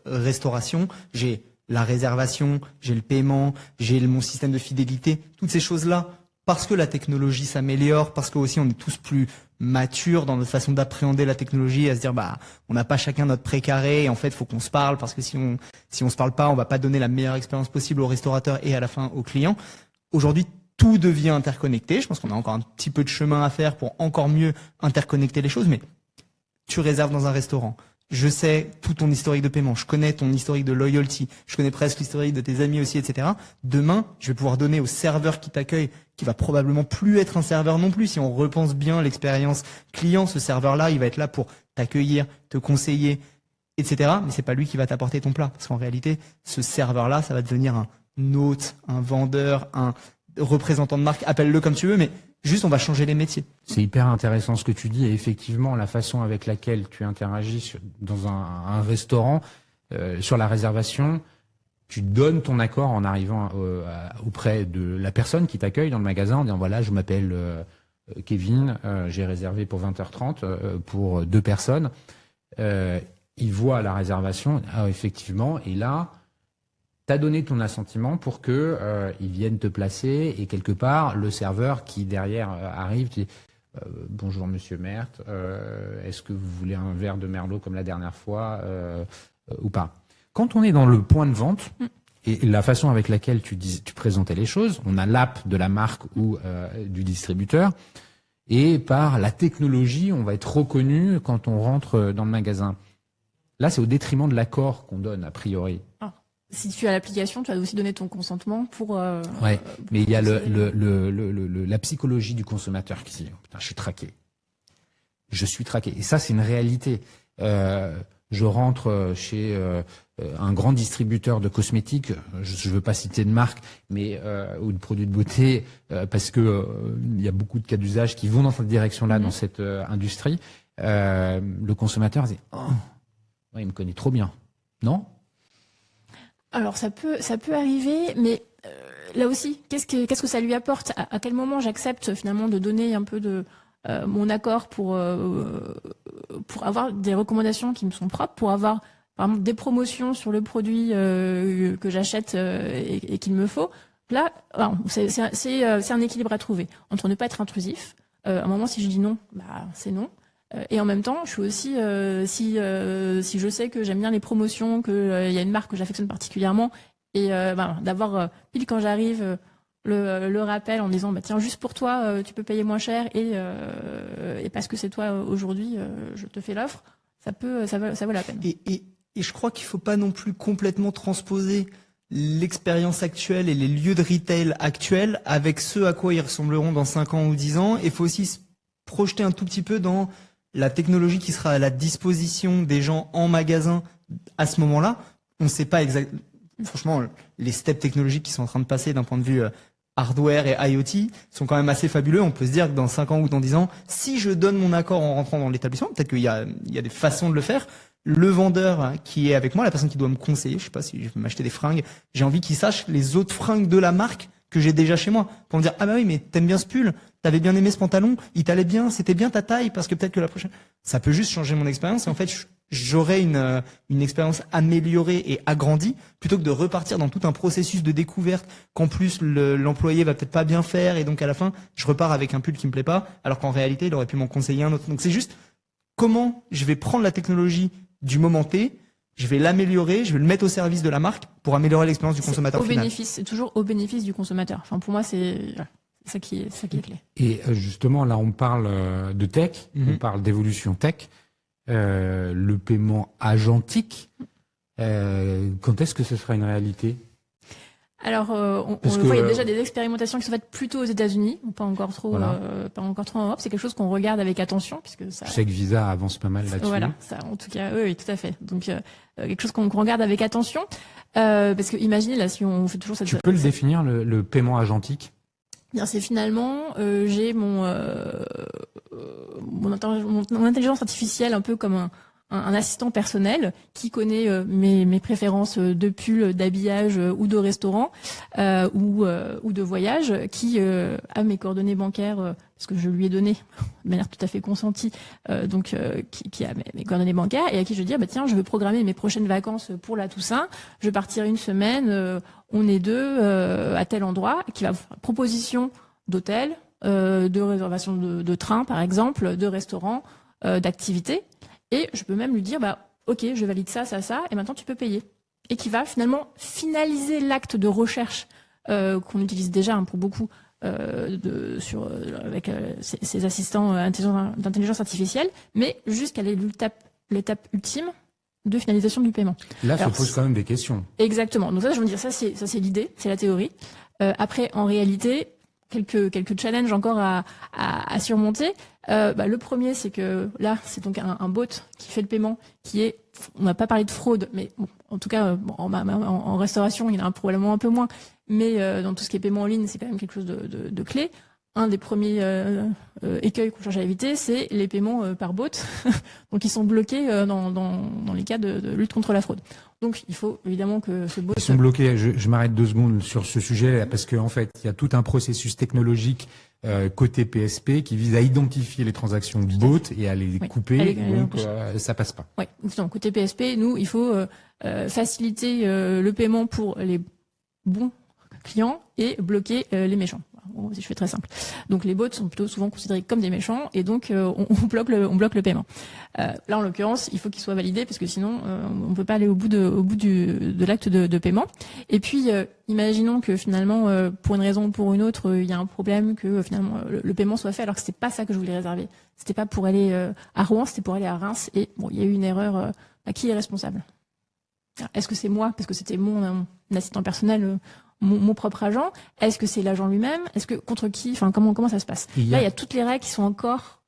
restauration, j'ai la réservation, j'ai le paiement, j'ai mon système de fidélité, toutes ces choses-là, parce que la technologie s'améliore, parce que aussi on est tous plus matures dans notre façon d'appréhender la technologie, à se dire bah on n'a pas chacun notre précaré et en fait faut qu'on se parle parce que si on se parle pas, on va pas donner la meilleure expérience possible au restaurateur et à la fin au client. Aujourd'hui, tout devient interconnecté. Je pense qu'on a encore un petit peu de chemin à faire pour encore mieux interconnecter les choses, mais tu réserves dans un restaurant. Je sais tout ton historique de paiement, je connais ton historique de loyalty, je connais presque l'historique de tes amis aussi, etc. Demain, je vais pouvoir donner au serveur qui t'accueille, qui va probablement plus être un serveur non plus. Si on repense bien l'expérience client, ce serveur-là, il va être là pour t'accueillir, te conseiller, etc. Mais c'est pas lui qui va t'apporter ton plat. Parce qu'en réalité, ce serveur-là, ça va devenir un hôte, un vendeur, un représentant de marque, appelle-le comme tu veux, mais juste on va changer les métiers.
C'est hyper intéressant ce que tu dis, et effectivement la façon avec laquelle tu interagis dans un restaurant, sur la réservation, tu donnes ton accord en arrivant auprès de la personne qui t'accueille dans le magasin en disant voilà, je m'appelle Kevin, j'ai réservé pour 20h30 pour 2 personnes. Il voit la réservation, effectivement, et là t'as donné ton assentiment pour que ils viennent te placer, et quelque part le serveur qui derrière arrive dit bonjour Monsieur Merthe, est-ce que vous voulez un verre de Merlot comme la dernière fois ou pas. Quand on est dans le point de vente et la façon avec laquelle tu présentais les choses, on a l'app de la marque ou du distributeur, et par la technologie on va être reconnu quand on rentre dans le magasin. Là c'est au détriment de l'accord qu'on donne a priori.
Si tu as l'application, tu vas aussi donner ton consentement pour...
Ouais, mais il y a la psychologie du consommateur qui dit « Putain, je suis traqué. Je suis traqué. » Et ça, c'est une réalité. Je rentre chez un grand distributeur de cosmétiques, je veux pas citer de marque, mais ou de produits de beauté, parce que il y a beaucoup de cas d'usage qui vont dans cette direction-là, dans cette industrie. Le consommateur dit « Oh, ouais, il me connaît trop bien. » Non ?
Alors ça peut arriver, mais là aussi, qu'est-ce que ça lui apporte ? À quel moment j'accepte finalement de donner un peu de mon accord pour avoir des recommandations qui me sont propres, pour avoir par exemple des promotions sur le produit que j'achète et qu'il me faut. Là, c'est un équilibre à trouver entre ne pas être intrusif. À un moment, si je dis non, bah c'est non. Et en même temps, je suis aussi, si je sais que j'aime bien les promotions, qu'il y a une marque que j'affectionne particulièrement, et d'avoir pile quand j'arrive le rappel en disant bah tiens, juste pour toi, tu peux payer moins cher, et parce que c'est toi aujourd'hui, je te fais l'offre, ça vaut la peine.
Et je crois qu'il faut pas non plus complètement transposer l'expérience actuelle et les lieux de retail actuels avec ce à quoi ils ressembleront dans 5 ans ou 10 ans. Il faut aussi se projeter un tout petit peu dans la technologie qui sera à la disposition des gens en magasin à ce moment-là. On ne sait pas exactement. Franchement, les steps technologiques qui sont en train de passer d'un point de vue hardware et IoT sont quand même assez fabuleux. On peut se dire que dans 5 ans ou dans 10 ans, si je donne mon accord en rentrant dans l'établissement, peut-être qu'il y a des façons de le faire. Le vendeur qui est avec moi, la personne qui doit me conseiller, je sais pas si je vais m'acheter des fringues, j'ai envie qu'il sache les autres fringues de la marque que j'ai déjà chez moi, pour me dire ah bah oui mais t'aimes bien ce pull, t'avais bien aimé ce pantalon, il t'allait bien, c'était bien ta taille, parce que peut-être que la prochaine, ça peut juste changer mon expérience, et en fait j'aurai une expérience améliorée et agrandie plutôt que de repartir dans tout un processus de découverte qu'en plus l'employé va peut-être pas bien faire, et donc à la fin je repars avec un pull qui me plaît pas, alors qu'en réalité il aurait pu m'en conseiller un autre. Donc c'est juste comment je vais prendre la technologie du moment T, je vais l'améliorer, je vais le mettre au service de la marque pour améliorer l'expérience du consommateur final.
C'est toujours au bénéfice du consommateur. Enfin, pour moi, c'est ça qui est clé.
Et justement, là, on parle de tech, on parle d'évolution tech, le paiement agentique. Quand est-ce que ce sera une réalité ?
Alors, on voit, il y a déjà des expérimentations qui sont faites plutôt aux États-Unis, pas encore trop en Europe. C'est quelque chose qu'on regarde avec attention, puisque ça.
Je sais que Visa avance pas mal là-dessus.
Voilà, ça, en tout cas, oui, tout à fait. Donc, quelque chose qu'on regarde avec attention, parce que imaginez là, si on fait toujours cette.
Tu peux le définir le paiement agentique ?
Bien, c'est finalement, j'ai mon intelligence artificielle un peu comme un assistant personnel qui connaît mes préférences de pull, d'habillage ou de restaurant ou de voyage, qui a mes coordonnées bancaires parce que je lui ai donné de manière tout à fait consentie, qui a mes coordonnées bancaires, et à qui je dis bah tiens, je veux programmer mes prochaines vacances pour la Toussaint, je vais partir une semaine, on est deux à tel endroit, qui va faire proposition d'hôtel, de réservation de train par exemple, de restaurant, d'activités. Et je peux même lui dire, bah, ok, je valide ça, et maintenant tu peux payer. Et qui va finalement finaliser l'acte de recherche qu'on utilise déjà pour beaucoup avec ces assistants d'intelligence artificielle, mais jusqu'à l'étape ultime de finalisation du paiement.
Là, ça pose quand même des questions.
Exactement. Donc ça, je veux dire, ça c'est l'idée, c'est la théorie. Après, en réalité, quelques challenges encore à surmonter. Le premier, c'est que là, c'est donc un bot qui fait le paiement, on n'a pas parlé de fraude, mais bon, en tout cas, en restauration, il y en a probablement un peu moins, mais dans tout ce qui est paiement en ligne, c'est quand même quelque chose de clé. Un des premiers écueils qu'on cherche à éviter, c'est les paiements par bot, donc ils sont bloqués dans les cas de lutte contre la fraude. Donc il faut évidemment que ce bot...
Ils sont bloqués, je m'arrête 2 secondes sur ce sujet, parce qu'en fait, il y a tout un processus technologique côté PSP qui vise à identifier les transactions bot et à les couper, donc ça passe pas.
Oui, donc côté PSP, nous, il faut faciliter le paiement pour les bons clients et bloquer les méchants. Si je fais très simple. Donc les bots sont plutôt souvent considérés comme des méchants et donc on bloque le paiement. Là en l'occurrence, il faut qu'il soit validé parce que sinon on peut pas aller au bout de l'acte de paiement. Et puis imaginons que finalement pour une raison ou pour une autre, il y a un problème que finalement le paiement soit fait alors que c'était pas ça que je voulais réserver. C'était pas pour aller à Rouen, c'était pour aller à Reims et bon, il y a eu une erreur. Qui est responsable? Est-ce que c'est moi parce que c'était mon assistant personnel? Mon propre agent, est-ce que c'est l'agent lui-même, est-ce que contre qui, enfin comment ça se passe? Là, il y a toutes les règles qui sont encore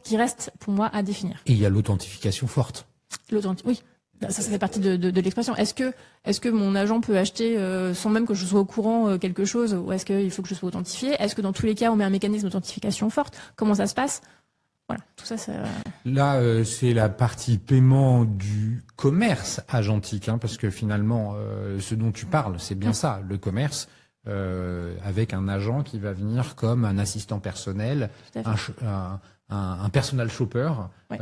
qui restent pour moi à définir.
Et il y a l'authentification forte.
Oui, ça fait partie de l'expression. Est-ce que mon agent peut acheter sans même que je sois au courant quelque chose, ou est-ce qu'il faut que je sois authentifié? Est-ce que dans tous les cas on met un mécanisme d'authentification forte? Comment ça se passe? Voilà, tout ça.
Là, c'est la partie paiement du commerce agentique, parce que finalement, ce dont tu parles, c'est bien ça, le commerce, avec un agent qui va venir comme un assistant personnel, un personal shopper, ouais.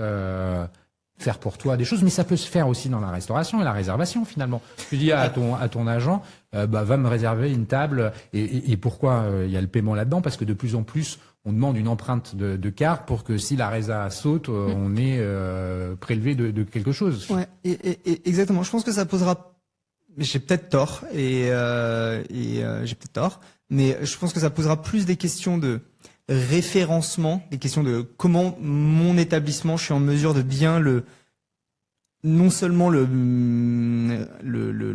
Faire pour toi des choses, mais ça peut se faire aussi dans la restauration et la réservation finalement. Tu dis à ton agent, va me réserver une table, et pourquoi il y a le paiement là-dedans? Parce que de plus en plus, on demande une empreinte de carte pour que si la résa saute, on est prélevé de quelque chose.
Ouais, exactement. Je pense que ça posera. J'ai peut-être tort j'ai peut-être tort, mais je pense que ça posera plus des questions de référencement, des questions de comment mon établissement, je suis en mesure de bien non seulement le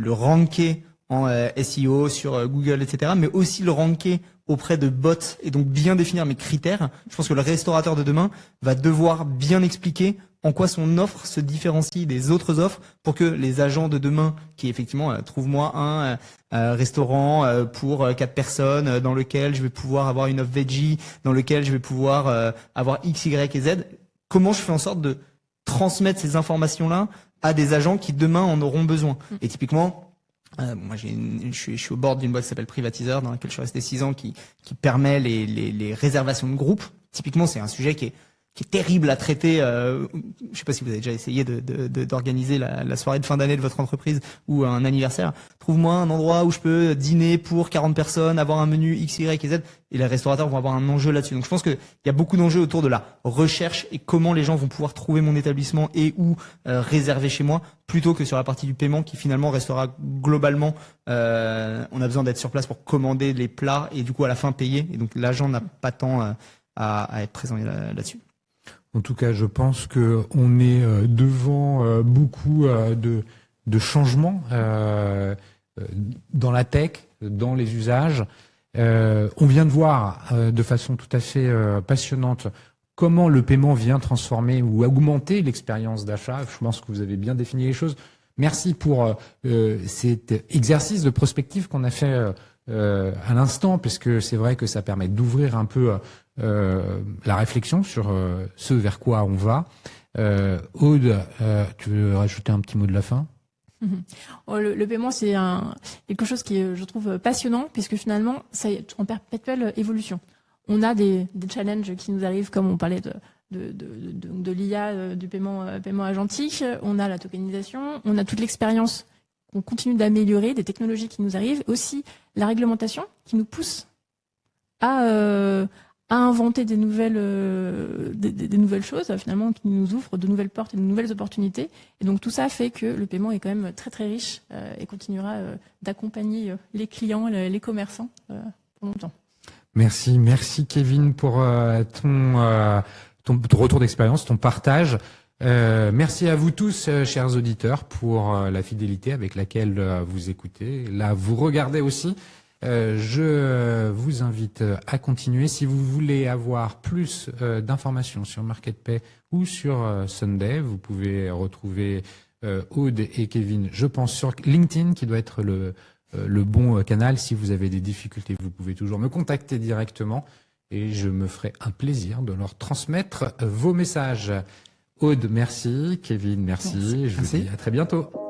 ranker en SEO sur Google, etc., mais aussi le ranker auprès de bots et donc bien définir mes critères. Je pense que le restaurateur de demain va devoir bien expliquer en quoi son offre se différencie des autres offres pour que les agents de demain qui effectivement trouve-moi un restaurant pour 4 personnes dans lequel je vais pouvoir avoir une offre veggie, dans lequel je vais pouvoir avoir X, Y et Z. Comment je fais en sorte de transmettre ces informations-là à des agents qui demain en auront besoin? Et typiquement, moi, je suis au bord d'une boîte qui s'appelle Privatiseur, dans laquelle je suis resté 6 ans, qui permet les réservations de groupe. Typiquement, c'est un sujet qui est terrible à traiter. Je sais pas si vous avez déjà essayé d'organiser la soirée de fin d'année de votre entreprise ou un anniversaire. Trouve-moi un endroit où je peux dîner pour 40 personnes, avoir un menu X, Y et Z. Et les restaurateurs vont avoir un enjeu là-dessus. Donc je pense qu'il y a beaucoup d'enjeux autour de la recherche et comment les gens vont pouvoir trouver mon établissement et où réserver chez moi, plutôt que sur la partie du paiement qui finalement restera globalement. On a besoin d'être sur place pour commander les plats et du coup à la fin payer. Et donc l'agent n'a pas tant à être présent là-dessus.
En tout cas, je pense que on est devant beaucoup de changements dans la tech, dans les usages. On vient de voir de façon tout à fait passionnante comment le paiement vient transformer ou augmenter l'expérience d'achat. Je pense que vous avez bien défini les choses. Merci pour cet exercice de prospective qu'on a fait à l'instant, parce que c'est vrai que ça permet d'ouvrir un peu la réflexion sur ce vers quoi on va. Aude, tu veux rajouter un petit mot de la fin?
Le paiement, c'est quelque chose qui est, je trouve, passionnant, puisque finalement, ça est en perpétuelle évolution. On a des challenges qui nous arrivent, comme on parlait de l'IA, du paiement agentique. On a la tokenisation, on a toute l'expérience qu'on continue d'améliorer, des technologies qui nous arrivent, aussi la réglementation qui nous pousse à inventer des nouvelles choses, finalement, qui nous ouvrent de nouvelles portes et de nouvelles opportunités. Et donc tout ça fait que le paiement est quand même très très riche et continuera d'accompagner les clients, les commerçants pour longtemps.
Merci Kevin pour ton retour d'expérience, ton partage. Merci à vous tous, chers auditeurs, pour la fidélité avec laquelle vous écoutez. Là, vous regardez aussi. Je vous invite à continuer. Si vous voulez avoir plus d'informations sur MarketPay ou sur Sunday, vous pouvez retrouver Aude et Kevin, je pense, sur LinkedIn, qui doit être le bon canal. Si vous avez des difficultés, vous pouvez toujours me contacter directement et je me ferai un plaisir de leur transmettre vos messages. Aude, merci. Kevin, merci. Je vous dis à très bientôt.